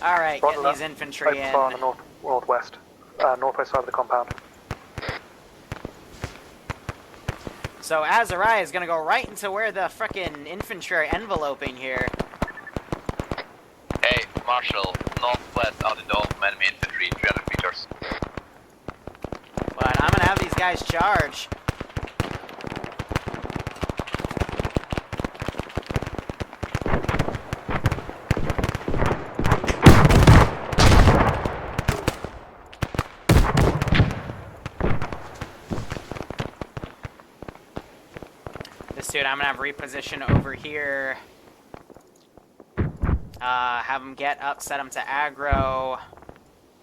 Alright, Roger get these that. infantry Open fire on in. the northwest side of the compound. So Azariah is gonna go right into where the frickin' infantry are enveloping here. Hey, Marshal, northwest out the door from enemy infantry, 300 meters. But I'm gonna have these guys charge. This dude, I'm gonna have reposition over here. Have them get up, set them to aggro.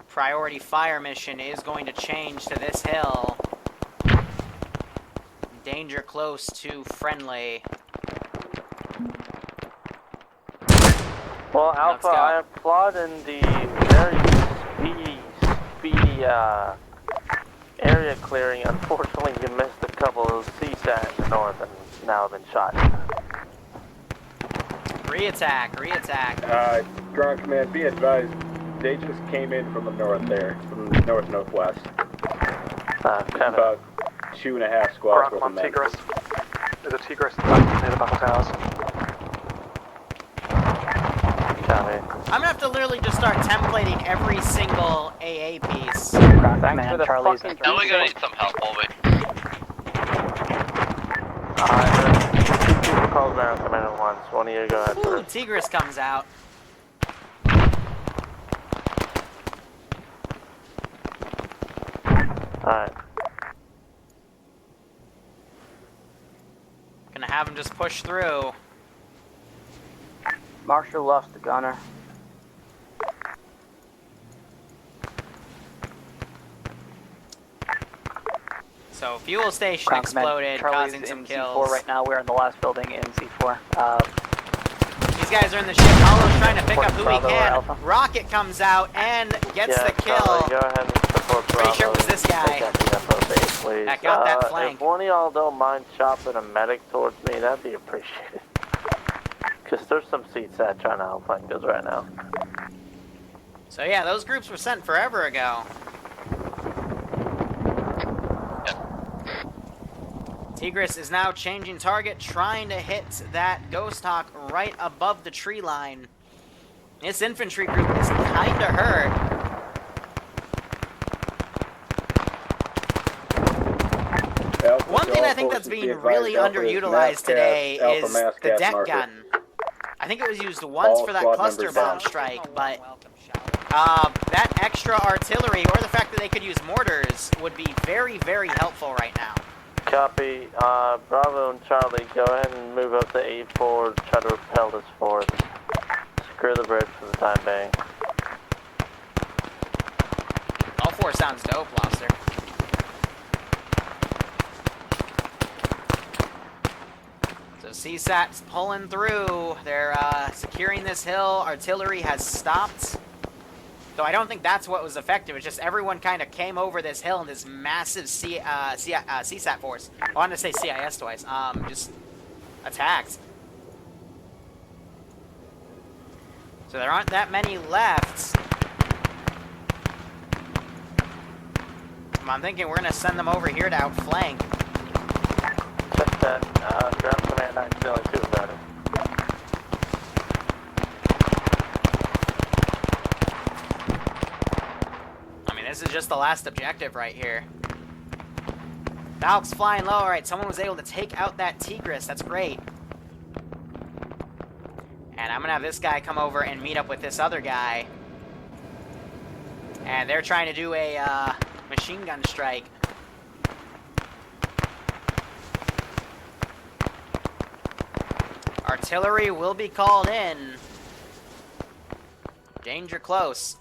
Priority fire mission is going to change to this hill. Danger close to friendly. Well, Alpha, I applaud in the very speedy area clearing. Unfortunately, you missed a couple of CSAT in the north and now have been shot. Reattack, reattack. Ground Command, be advised, they just came in from the north there, from the northwest. About 2.5 squads worth of men. Tigris. There's a Tigris near the battle towers. I'm gonna have to literally just start templating every single AA piece. Thanks for the Charlie's. Now we're gonna need some help, over. Two calls ground command at once. One of you go ahead Ooh, first. Tigris comes out. Alright. Gonna have him just push through. Marshall lost the gunner. So fuel station Ground exploded, Command, Charlie's causing some in kills. C4 right now. We're in the last building in C4. These guys are in the ship. Hollo's trying to pick up who he Bravo or can. Alpha? Rocket comes out and gets the kill. Charlie, go ahead and support Pretty Bravo. sure it was this guy. Take out the FO base, please. That got that flank. If one of y'all don't mind chopping a medic towards me, that'd be appreciated. Because there's some CSAT trying to outflank us right now. So yeah, those groups were sent forever ago. Tigris is now changing target, trying to hit that Ghost Hawk right above the tree line. This infantry group is kinda hurt. One thing I think that's being really underutilized today is the deck gun. I think it was used once for that cluster bomb strike, but that extra artillery, or the fact that they could use mortars, would be very, very helpful right now. Copy. Bravo and Charlie, go ahead and move up to 8-4, try to repel this force. Secure the bridge for the time being. All 4 sounds dope, Lobster. So CSAT's pulling through. They're securing this hill. Artillery has stopped. Though I don't think that's what was effective. It's just everyone kind of came over this hill in this massive CSAT force. I wanted to say CIS twice. Just attacked. So there aren't that many left. I'm thinking we're going to send them over here to outflank. Check that. Ground command accidentally too about it. This is just the last objective right here. Valk's flying low. Alright, someone was able to take out that Tigris. That's great. And I'm gonna have this guy come over and meet up with this other guy. And they're trying to do a machine gun strike. Artillery will be called in. Danger close.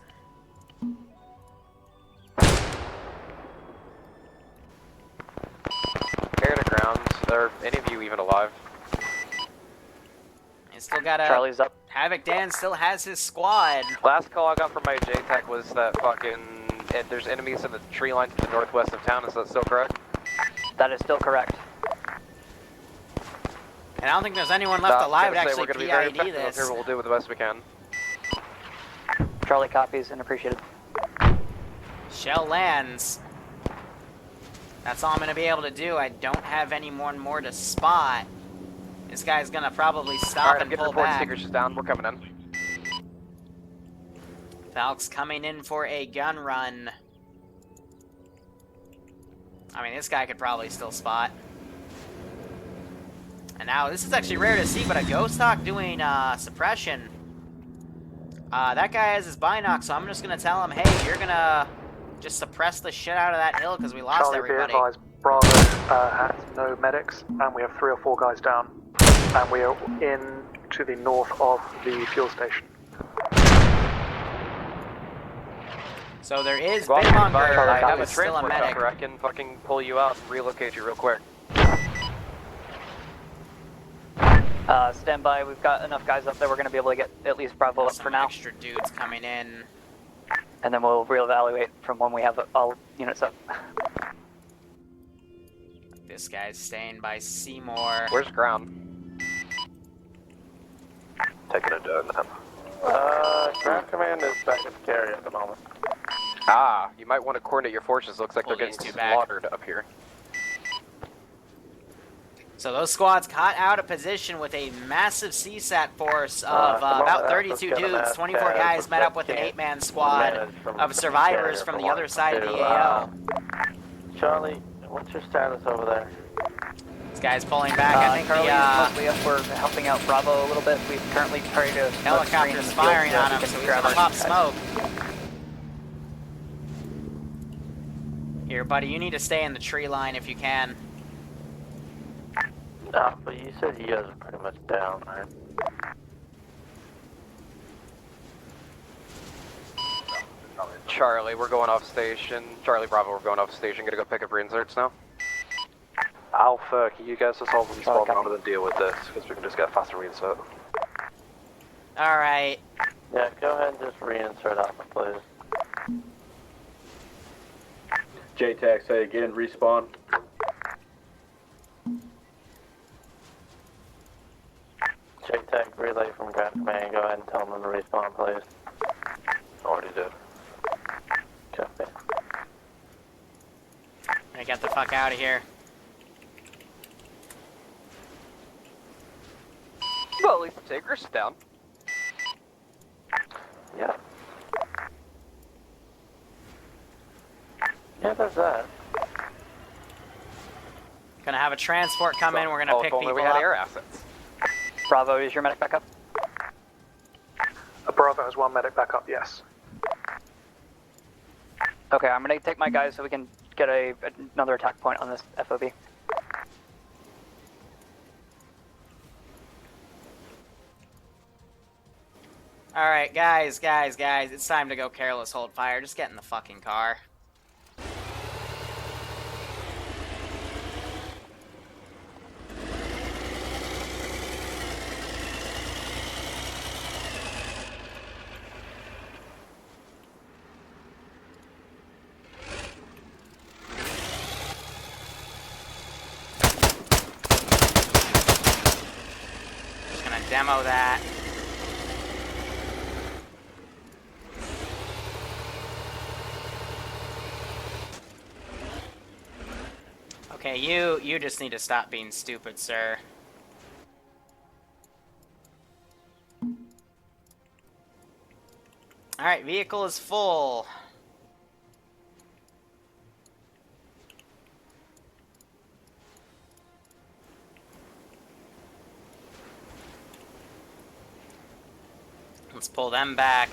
Air to ground. Are any of you even alive? He's still got a... Charlie's up. Havoc Dan still has his squad. Last call I got from my JTAC was that there's enemies in the tree line to the northwest of town. Is that still correct? That is still correct. And I don't think there's anyone left alive to actually we're gonna be PID this. Here, we'll do the best we can. Charlie copies and appreciated. Shell lands. That's all I'm gonna be able to do. I don't have any more to spot. This guy's gonna probably stop and pull back. Seekers down. We're coming in. Valk's coming in for a gun run. I mean, this guy could probably still spot. And now, this is actually rare to see, but a Ghost Hawk doing suppression. That guy has his binoc, so I'm just gonna tell him, hey, you're gonna just suppress the shit out of that hill because we lost everybody. Charlie, be advised, Bravo has no medics, and we have 3 or 4 guys down. And we are in to the north of the fuel station. So there is Big Hunger, I have who a is still a transport medic. chopper. I can fucking pull you out and relocate you real quick. Stand by. We've got enough guys up there. We're going to be able to get at least Bravo up for now. Extra dudes coming in. And then we'll reevaluate from when we have all units up. This guy's staying by Seymour. Where's ground? Taking a dirt now. Ground command is back at the carry at the moment. Ah, you might want to coordinate your forces. Looks like Pull they're getting these two back. slaughtered up here. So those squads caught out of position with a massive CSAT force of about 32 dudes. 24 guys met up with an 8-man squad of survivors from the other side of the AO. Charlie, what's your status over there? This guy's pulling back. I think Charlie, the mostly up. We're helping out Bravo a little bit. We've currently tried to helicopter's firing on him, so he's gonna pop smoke. Here, buddy, you need to stay in the tree line if you can. No, but you said you guys are pretty much down, right? Charlie, we're going off station. Charlie Bravo, we're going off station. Gonna go pick up reinserts now. Alpha, can you guys just hold and spawn rather than deal with this? Because we can just get a faster reinsert. Alright. Yeah, go ahead and just reinsert Alpha, please. JTAC, say again, respawn. JTAC, relay from ground command. Go ahead and tell them to respawn, please. Already did. Copy. I get the fuck out of here. Well, at least the Tigris down. Yeah. Yeah, there's that. Gonna have a transport come in. We're gonna pick if only people we had up. air assets. Bravo, is your medic back up? Bravo has 1 medic back up, yes. Okay, I'm going to take my guys so we can get another attack point on this FOB. Alright, guys, it's time to go careless hold fire. Just get in the fucking car. Just gonna demo that. Okay, you just need to stop being stupid, sir. Alright, vehicle is full. Let's pull them back.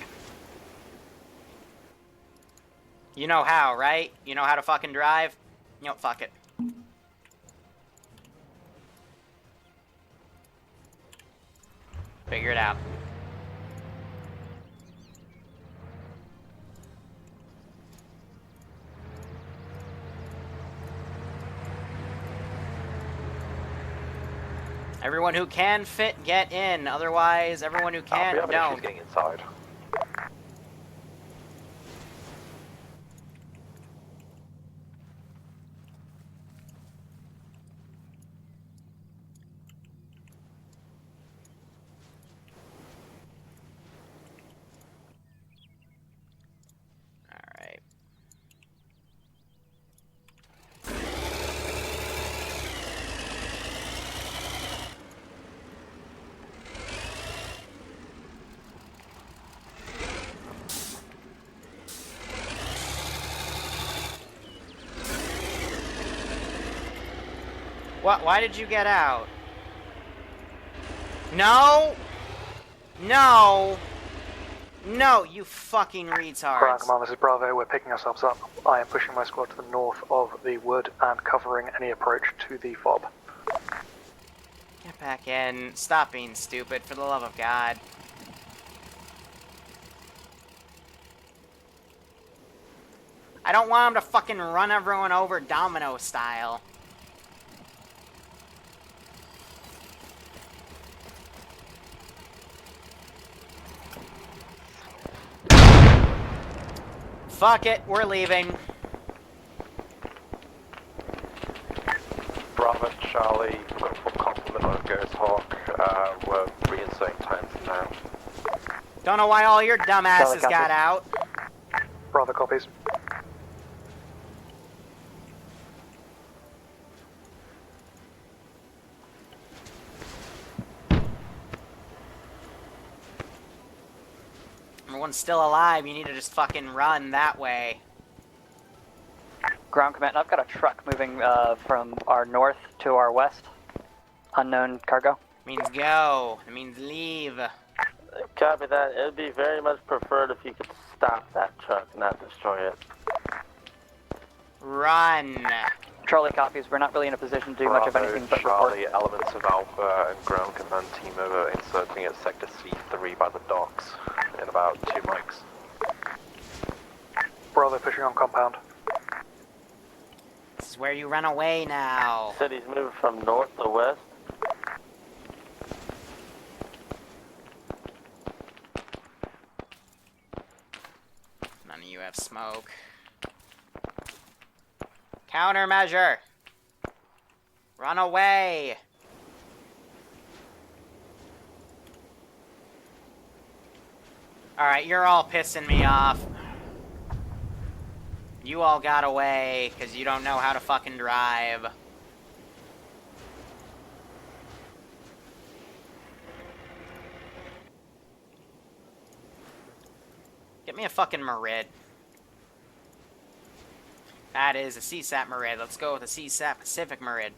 You know how, right? You know how to fucking drive? You know, fuck it. Figure it out. Everyone who can fit, get in. Otherwise, everyone who can't, don't. She's getting inside. What? Why did you get out? No! No! No, you fucking Ground retards. Command, this is Bravo. We're picking ourselves up. I am pushing my squad to the north of the wood and covering any approach to the fob. Get back in. Stop being stupid, for the love of God. I don't want him to fucking run everyone over domino style. Fuck it, we're leaving. Bravo, Charlie, full complement on Ghost Hawk. We're reinserting times now. Don't know why all your dumbasses got out. Bravo copies. Everyone's still alive, you need to just fucking run that way. Ground Command, I've got a truck moving from our north to our west. Unknown cargo. Means go. It means leave. Copy that. It would be very much preferred if you could stop that truck, not destroy it. Run. Charlie copies. We're not really in a position to do much of anything but Charlie, report. elements of Alpha and Ground Command team over inserting at Sector C3 by the docks in about 2 mics. Bravo pushing on compound. This is where you run away now. City's moved from north to west. None of you have smoke. Countermeasure! Run away! Alright, you're all pissing me off. You all got away, because you don't know how to fucking drive. Get me a fucking Merid. That is a CSAT Merid. Let's go with a CSAT Pacific Merid.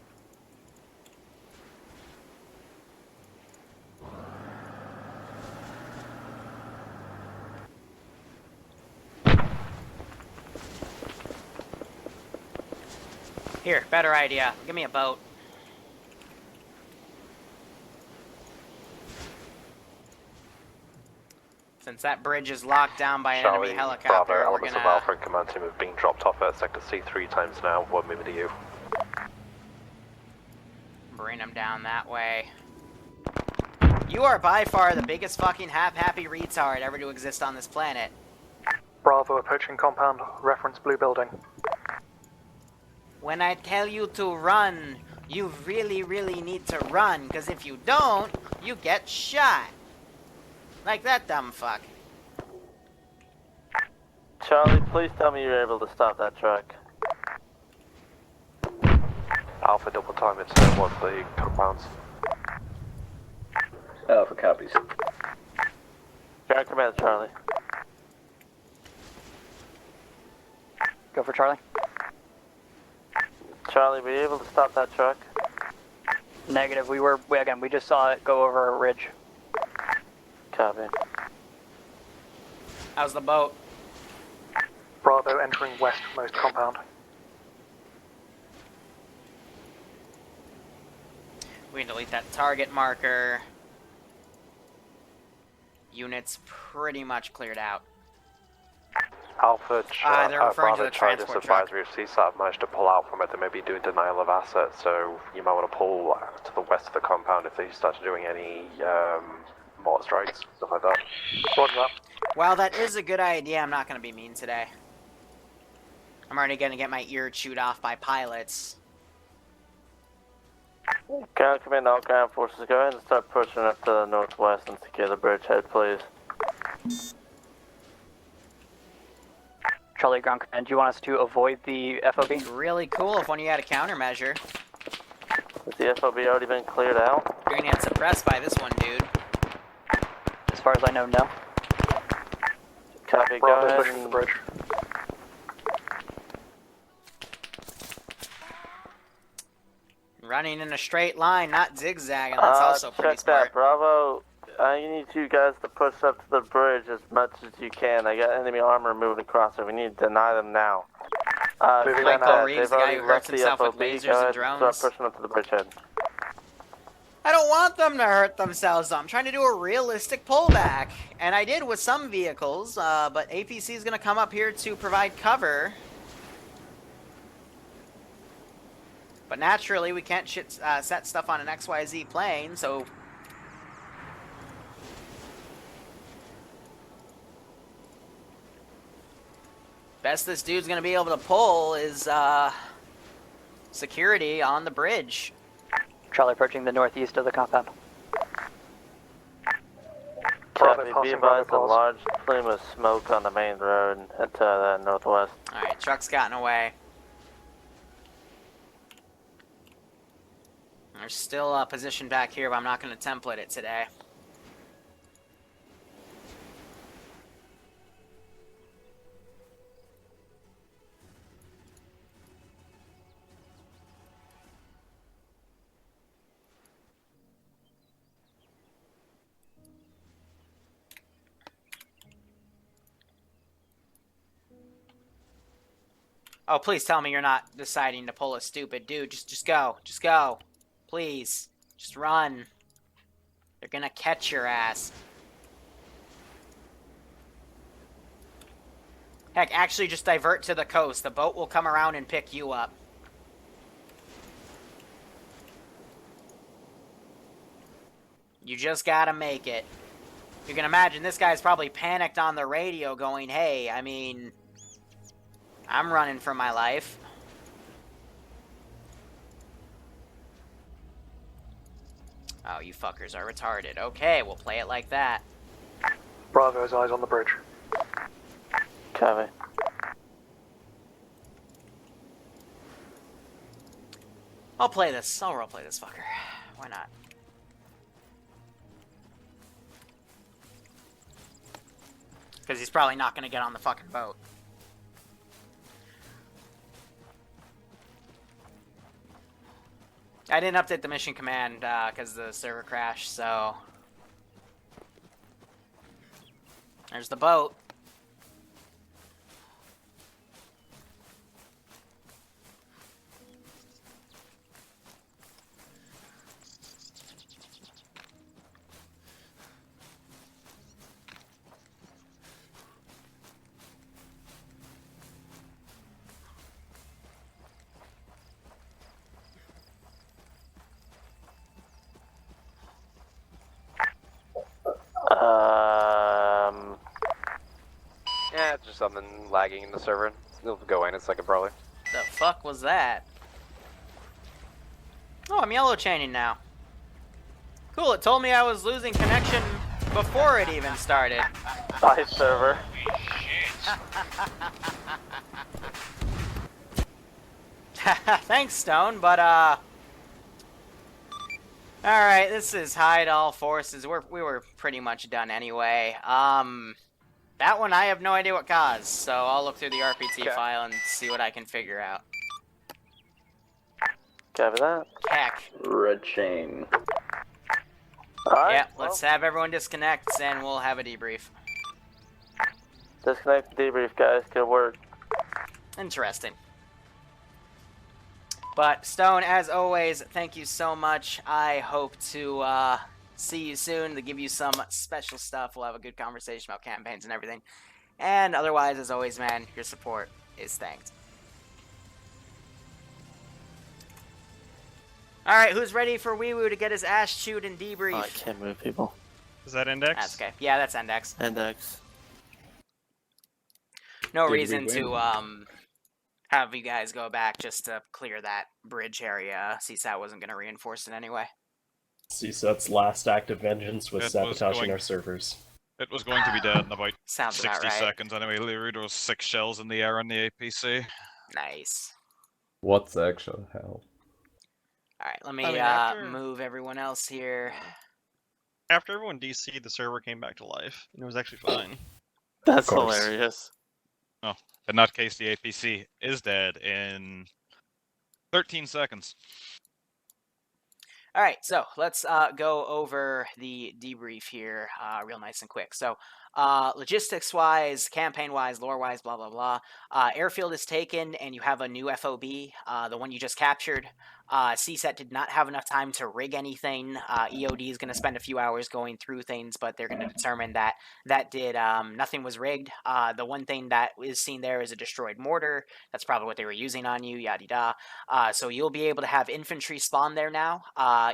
Here, better idea. Give me a boat. Since that bridge is locked down by an enemy helicopter, Bravo, we're elements gonna... of Alpha and Command team have been dropped off at Sector C3 times now. We're moving to you. Bring them down that way. You are by far the biggest fucking happy retard ever to exist on this planet. Bravo approaching compound. Reference blue building. When I tell you to run, you really, really need to run, because if you don't, you get shot. Like that dumb fuck. Charlie, please tell me you're able to stop that truck. Alpha double time it towards the compounds. Alpha copies. Ground Command, Charlie. Go for Charlie. Charlie, were you able to stop that truck? Negative. We just saw it go over a ridge. Copy. How's the boat? Bravo entering westmost compound. We can delete that target marker. Units pretty much cleared out. Alpha, they're referring to the transport advisory of CSAT have managed to pull out from it. They may be doing denial of assets, so you might want to pull to the west of the compound if they start doing any mortar strikes, stuff like that. Roger that. Well, that is a good idea. I'm not going to be mean today. I'm already going to get my ear chewed off by pilots. Ground Command, all ground forces, go ahead and start pushing up to the northwest and secure the bridgehead, please. Charlie, Ground Command, do you want us to avoid the FOB? Really cool if one of you had a countermeasure. Has the FOB already been cleared out? You're going to get suppressed by this one, dude. As far as I know, no. Copy, go Bravo ahead pushing the and... bridge. Running in a straight line, not zigzagging. That's also pretty check smart. that, Bravo. I need you guys to push up to the bridge as much as you can. I got enemy armor moving across it. We need to deny them now. Michael Reeves, the guy who hurts himself with lasers and drones. Start pushing up to the bridgehead. I don't want them to hurt themselves, though. I'm trying to do a realistic pullback. And I did with some vehicles, but APC is going to come up here to provide cover. But naturally, we can't set stuff on an XYZ plane, so... Best this dude's going to be able to pull is security on the bridge. Charlie approaching the northeast of the compound. Copy, be advised a large plume of smoke on the main road to the northwest. Alright, truck's gotten away. There's still a position back here, but I'm not going to template it today. Oh, please tell me you're not deciding to pull a stupid dude. Just go. Just go. Please. Just run. They're gonna catch your ass. Heck, actually just divert to the coast. The boat will come around and pick you up. You just gotta make it. You can imagine this guy's probably panicked on the radio going, hey, I mean... I'm running for my life. Oh, you fuckers are retarded. Okay, we'll play it like that. Bravo's eyes on the bridge. Copy. I'll play this. I'll roleplay this fucker. Why not? Because he's probably not going to get on the fucking boat. I didn't update the mission command because the server crashed, so... There's the boat. Yeah, it's just something lagging in the server. It'll go in a second, probably. The fuck was that? Oh, I'm yellow chaining now. Cool, it told me I was losing connection before it even started. Bye, server. Thanks, Stone, but alright, this is hide all forces. We were pretty much done anyway. That one I have no idea what caused, so I'll look through the RPT file and see what I can figure out. Copy that. Heck. Red chain. Alright. Yeah, let's have everyone disconnect and we'll have a debrief. Disconnect, debrief, guys. Good work. Interesting. But, Stone, as always, thank you so much. I hope to see you soon to give you some special stuff. We'll have a good conversation about campaigns and everything. And otherwise, as always, man, your support is thanked. Alright, who's ready for Wee Woo to get his ass chewed and debrief? Oh, I can't move people. Is that Index? That's okay. Yeah, that's Index. Index. No Did reason we to win? have you guys go back just to clear that bridge area. CSAT wasn't going to reinforce it anyway. CSAT's last act of vengeance was sabotaging our servers. It was going to be dead in about Sounds 60 about right. seconds anyway. Liru, there was 6 shells in the air on the APC. Nice. What's the actual hell? Alright, let me move everyone else here. After everyone DC'd, the server came back to life, and it was actually fine. That's hilarious. Oh, in that case, the APC is dead in 13 seconds. All right, so let's go over the debrief here real nice and quick. So logistics-wise, campaign-wise, lore-wise, blah, blah, blah. Airfield is taken, and you have a new FOB, the one you just captured. CSAT did not have enough time to rig anything. EOD is going to spend a few hours going through things, but they're going to determine that nothing was rigged. The one thing that is seen there is a destroyed mortar. That's probably what they were using on you, yada-da. So you'll be able to have infantry spawn there now.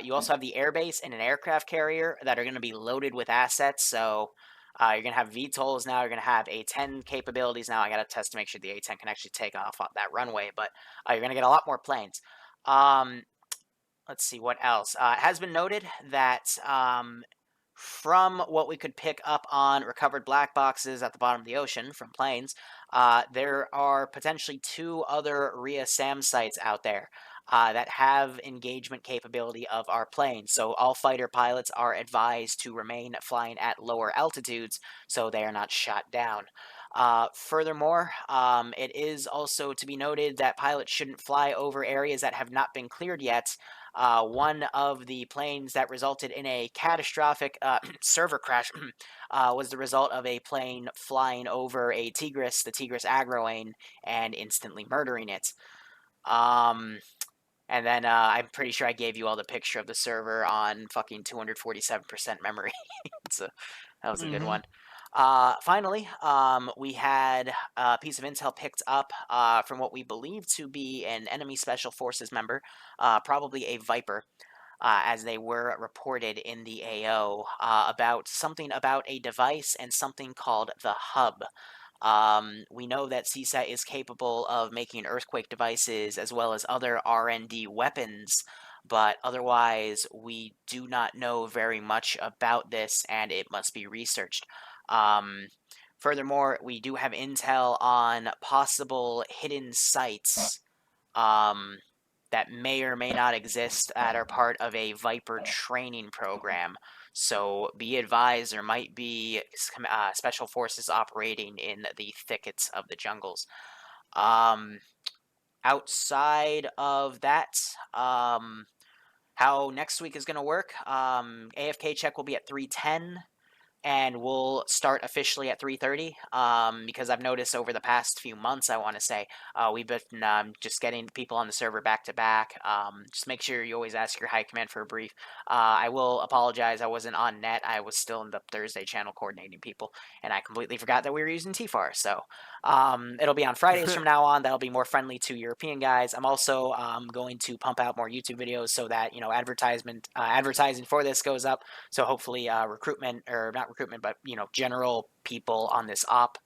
You also have the airbase and an aircraft carrier that are going to be loaded with assets. So you're going to have VTOLs now. You're going to have A-10 capabilities now. I got to test to make sure the A-10 can actually take off that runway. But you're going to get a lot more planes. Let's see, what else? It has been noted that from what we could pick up on recovered black boxes at the bottom of the ocean from planes, there are potentially 2 other RIA SAM sites out there that have engagement capability of our planes. So all fighter pilots are advised to remain flying at lower altitudes so they are not shot down. Furthermore, it is also to be noted that pilots shouldn't fly over areas that have not been cleared yet. One of the planes that resulted in a catastrophic server crash was the result of a plane flying over a Tigris, the Tigris aggroane, and instantly murdering it. And then I'm pretty sure I gave you all the picture of the server on fucking 247% memory. So that was a good one. Finally, we had a piece of intel picked up from what we believe to be an enemy special forces member, probably a Viper, as they were reported in the AO, about something about a device and something called the hub. We know that CSAT is capable of making earthquake devices as well as other R&D weapons, but otherwise we do not know very much about this, and it must be researched. Furthermore, we do have intel on possible hidden sites that may or may not exist that are part of a Viper training program. So be advised, there might be special forces operating in the thickets of the jungles. Outside of that, how next week is going to work, AFK check will be at 3:10. And we'll start officially at 3:30 because I've noticed over the past few months, I want to say, we've been just getting people on the server back to back. Just make sure you always ask your high command for a brief. I will apologize, I wasn't on net. I was still in the Thursday channel coordinating people, and I completely forgot that we were using TFAR. So it'll be on Fridays from now on. That'll be more friendly to European guys. I'm also going to pump out more YouTube videos so that, you know, advertising for this goes up. So hopefully recruitment, or not recruitment, but, you know, general people on this op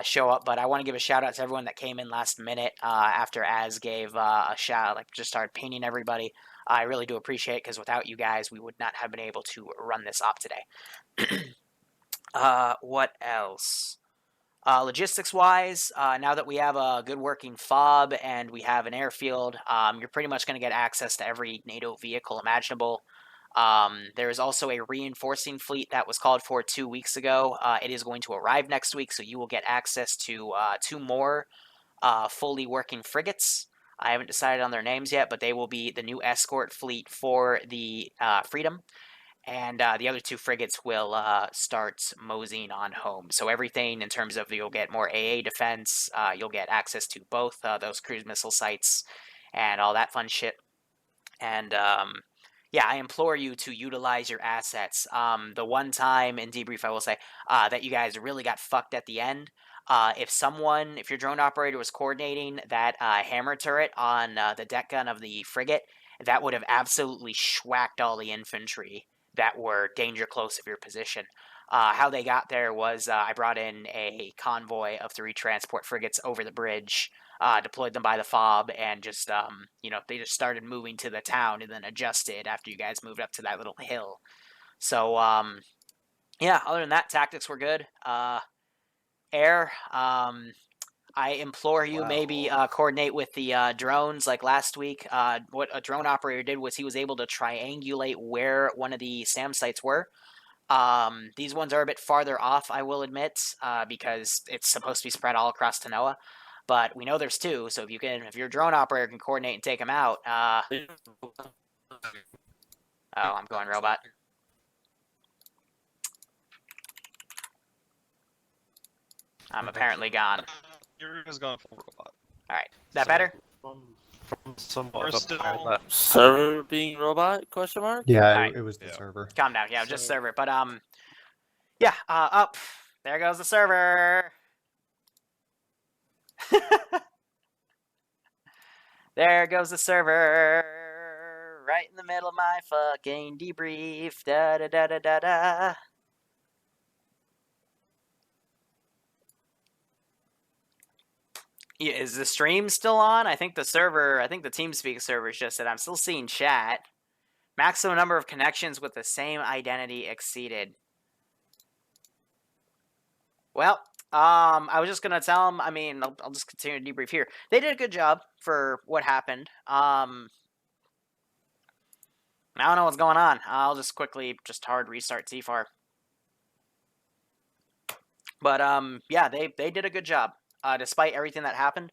show up. But I want to give a shout out to everyone that came in last minute after Az gave a shout, like just started pinging everybody. I really do appreciate it, because without you guys, we would not have been able to run this op today. What else? Logistics-wise, now that we have a good working FOB and we have an airfield, you're pretty much going to get access to every NATO vehicle imaginable. There is also a reinforcing fleet that was called for 2 weeks ago. It is going to arrive next week, so you will get access to 2 more fully working frigates. I haven't decided on their names yet, but they will be the new escort fleet for the Freedom. And the other 2 frigates will start moseying on home. So everything in terms of, you'll get more AA defense, you'll get access to both those cruise missile sites and all that fun shit. And yeah, I implore you to utilize your assets. The one time in debrief, I will say that you guys really got fucked at the end. If your drone operator was coordinating that hammer turret on the deck gun of the frigate, that would have absolutely schwacked all the infantry that were danger close of your position. How they got there was I brought in a convoy of 3 transport frigates over the bridge, deployed them by the FOB, and just, you know, they just started moving to the town and then adjusted after you guys moved up to that little hill. So, yeah, other than that, tactics were good. Air, I implore you, maybe coordinate with the drones like last week. What a drone operator did was he was able to triangulate where one of the SAM sites were. These ones are a bit farther off, I will admit, because it's supposed to be spread all across Tanoa. But we know there's 2, so if your drone operator can coordinate and take them out, Oh, I'm going robot. I'm apparently gone. You're just going full robot. Alright. Is that better? Somewhat We're still... Server being robot? Question mark? Yeah, Alright. it was the server. Calm down. Yeah, just server. But, yeah, up. There goes the server. There goes the server. Right in the middle of my fucking debrief. Da da da da da da. Yeah, is the stream still on? I think the TeamSpeak server is just that I'm still seeing chat. Maximum number of connections with the same identity exceeded. Well, I was just gonna tell them. I mean, I'll just continue to debrief here. They did a good job for what happened. I don't know what's going on. I'll just quickly hard restart TFAR. But yeah, they did a good job despite everything that happened.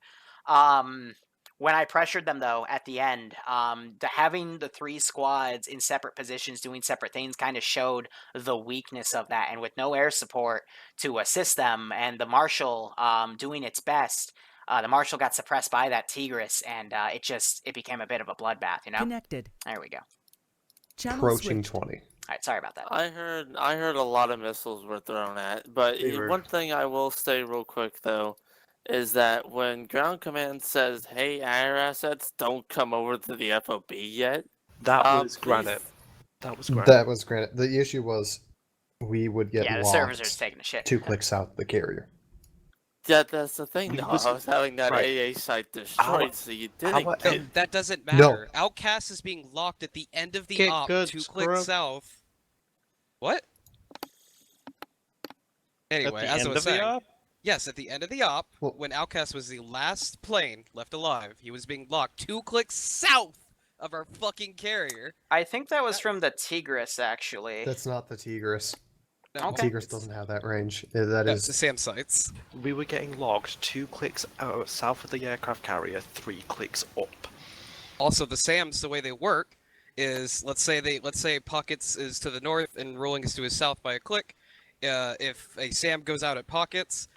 When I pressured them though at the end, having the 3 squads in separate positions doing separate things kind of showed the weakness of that. And with no air support to assist them, and the Marshal doing its best, the Marshal got suppressed by that Tigris, and it became a bit of a bloodbath. You know. Connected. There we go. Approaching 20. Alright, sorry about that. I heard a lot of missiles were thrown at, but one thing I will say real quick though is that when ground command says, "Hey, air assets, don't come over to the FOB yet," that was granite. That was granite. That was granite. The issue was we would get the servers are just taking a shit. 2 clicks south of the carrier. Yeah, that's the thing. I was having that AA site destroyed, so you didn't. That doesn't matter. Outcast is being locked at the end of the op, 2 clicks south. What? Anyway, as I was saying, yes, at the end of the op, when Outcast was the last plane left alive, he was being locked 2 clicks south of our fucking carrier. I think that was from the Tigris, actually. That's not the Tigris. No, the Tigris doesn't have that range. That is the SAM sites. We were getting logged 2 clicks south of the aircraft carrier, 3 clicks up. Also, the SAMs, the way they work is, let's say Pockets is to the north and Rolling is to his south by a click. If a SAM goes out at Pockets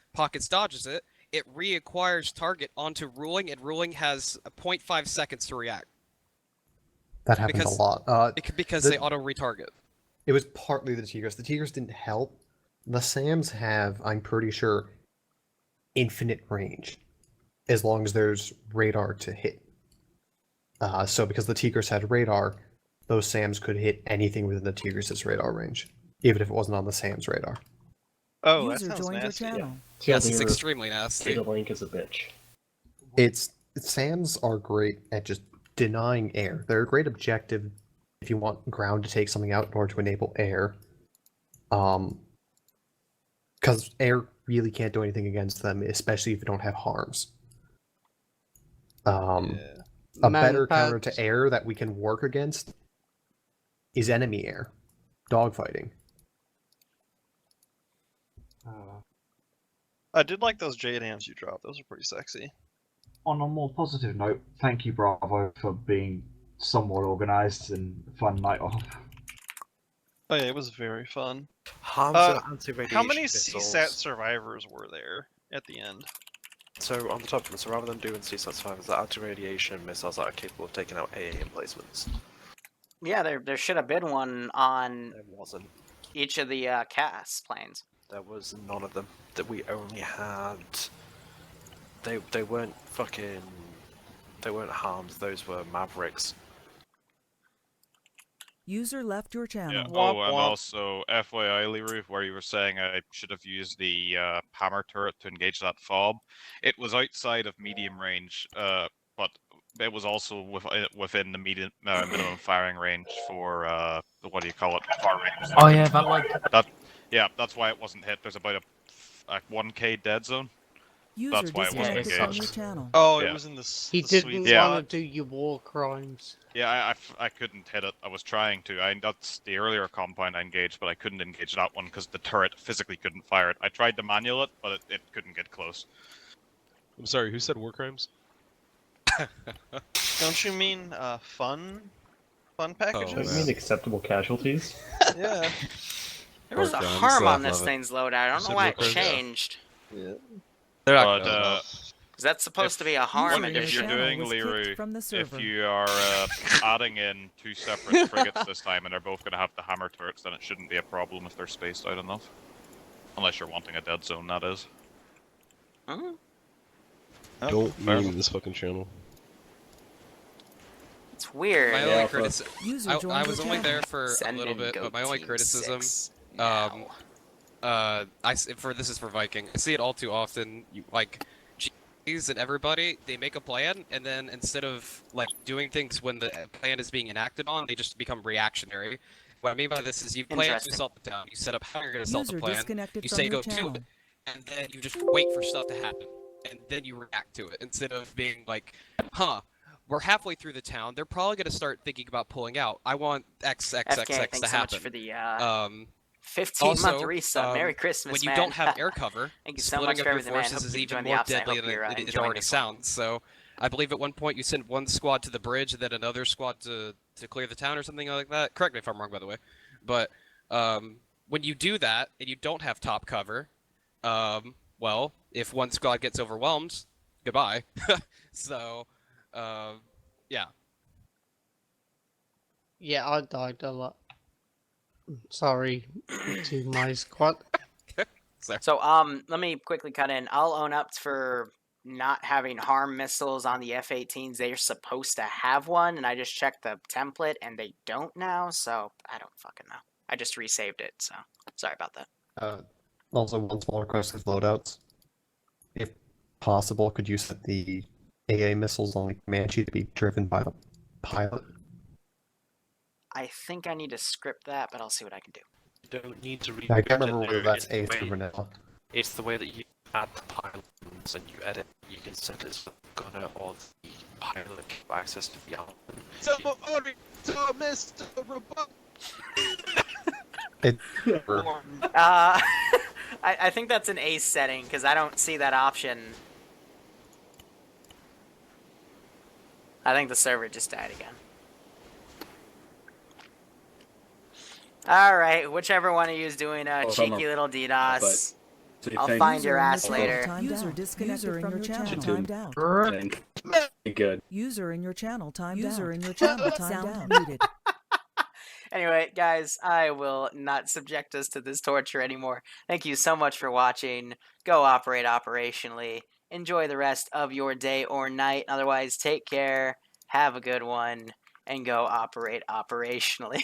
dodges it, it reacquires target onto Rolling, and Rolling has 0.5 seconds to react. That happens a lot. Because they auto-retarget. It was partly the Tigris. The Tigris didn't help. The SAMs have, I'm pretty sure, infinite range, as long as there's radar to hit. So because the Tigris had radar, those SAMs could hit anything within the Tigris's radar range, even if it wasn't on the SAM's radar. Oh, that sounds nasty. Yeah. Yes, it's extremely nasty. Data link is a bitch. SAMs are great at just denying air. They're a great objective if you want ground to take something out in order to enable air. Because air really can't do anything against them, especially if you don't have harms. A better counter to air that we can work against is enemy air. Dogfighting. I did like those JDAMs you dropped. Those are pretty sexy. On a more positive note, thank you, Bravo, for being somewhat organised and fun night off. Oh yeah, it was very fun. How many CSAT survivors were there at the end? So on the top of it, so rather than doing CSAT survivors, the anti-radiation missiles that are capable of taking out AA emplacements. Yeah, there should have been one on There wasn't. each of the CAS planes. There was none of them. That we only had. They weren't fucking. They weren't harmed. Those were Mavericks. User left your channel. Yeah. Oh, and also FYI, Liru, where you were saying I should have used the hammer turret to engage that fob. It was outside of medium range, but it was also within the minimum firing range for what do you call it? Far range. Oh yeah, that like. Yeah, that's why it wasn't hit. There's about a 1K dead zone. That's why it wasn't engaged. Oh, it was in the. He didn't want to do your war crimes. Yeah, I couldn't hit it. I was trying to. That's the earlier compound I engaged, but I couldn't engage that one because the turret physically couldn't fire it. I tried to manual it, but it couldn't get close. I'm sorry, who said war crimes? Don't you mean fun? Fun packages? Don't you mean acceptable casualties? Yeah. There was a harm on this thing's loadout. I don't know why it changed. Yeah. Is that supposed to be a harm If edition? you're doing Liru, if you are adding in 2 separate frigates this time and they're both going to have the hammer turrets, then it shouldn't be a problem if they're spaced out enough. Unless you're wanting a dead zone, that is. Huh? Don't mute this fucking channel. It's weird. My only criticism, I was only there for a little bit, but my only criticism, this is for Viking. I see it all too often. G's and everybody, they make a plan, and then instead of like doing things when the plan is being enacted on, they just become reactionary. What I mean by this is you plan to assault the town, you set up how you're going to assault the plan, you say go to it, and then you just wait for stuff to happen, and then you react to it, instead of being like, huh, we're halfway through the town, they're probably going to start thinking about pulling out. I want X to happen. Thanks so much for the 15-month resub. Merry Christmas, when you man. don't have air cover, Thank you so splitting much up for your everything, man. forces Hope is you even join the more ops, and I deadly hope than you're, it enjoying already this one. sounds. So, I believe at one point you sent one squad to the bridge, and then another squad to clear the town or something like that. Correct me if I'm wrong, by the way. But when you do that and you don't have top cover, well, if one squad gets overwhelmed, goodbye. So, yeah. Yeah, I died a lot. Sorry to my squad. So, let me quickly cut in. I'll own up for not having harm missiles on the F-18s. They're supposed to have one, and I just checked the template, and they don't now, so I don't fucking know. I just resaved it, so sorry about that. Also, one small request with loadouts. If possible, could you set the AA missiles on the Comanche to be driven by the pilot? I think I need to script that, but I'll see what I can do. You don't need to read I can't remember whether that's A through vanilla. It's the way that you add the pylons and you edit. You can set it so the gunner or the pilot have access to the album. Somebody to Mr. Robot. I think that's an ace setting, because I don't see that option. I think the server just died again. Alright, whichever one of you is doing a cheeky little DDoS, I'll find your ass later. User disconnected from your channel. Timed out. Good. User in your channel timed out. User in your channel timed out. Muted. Anyway, guys, I will not subject us to this torture anymore. Thank you so much for watching. Go operate operationally. Enjoy the rest of your day or night. Otherwise, take care, have a good one, and go operate operationally.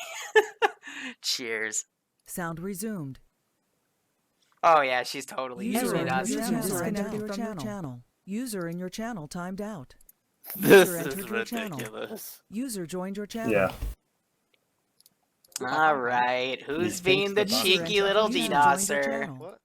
Cheers. Sound resumed. Oh yeah, she's totally User using us. disconnected from your channel. User in your channel timed out. This User is entered your channel. ridiculous. User joined your channel. Yeah. Alright, who's being the cheeky little DDoSer?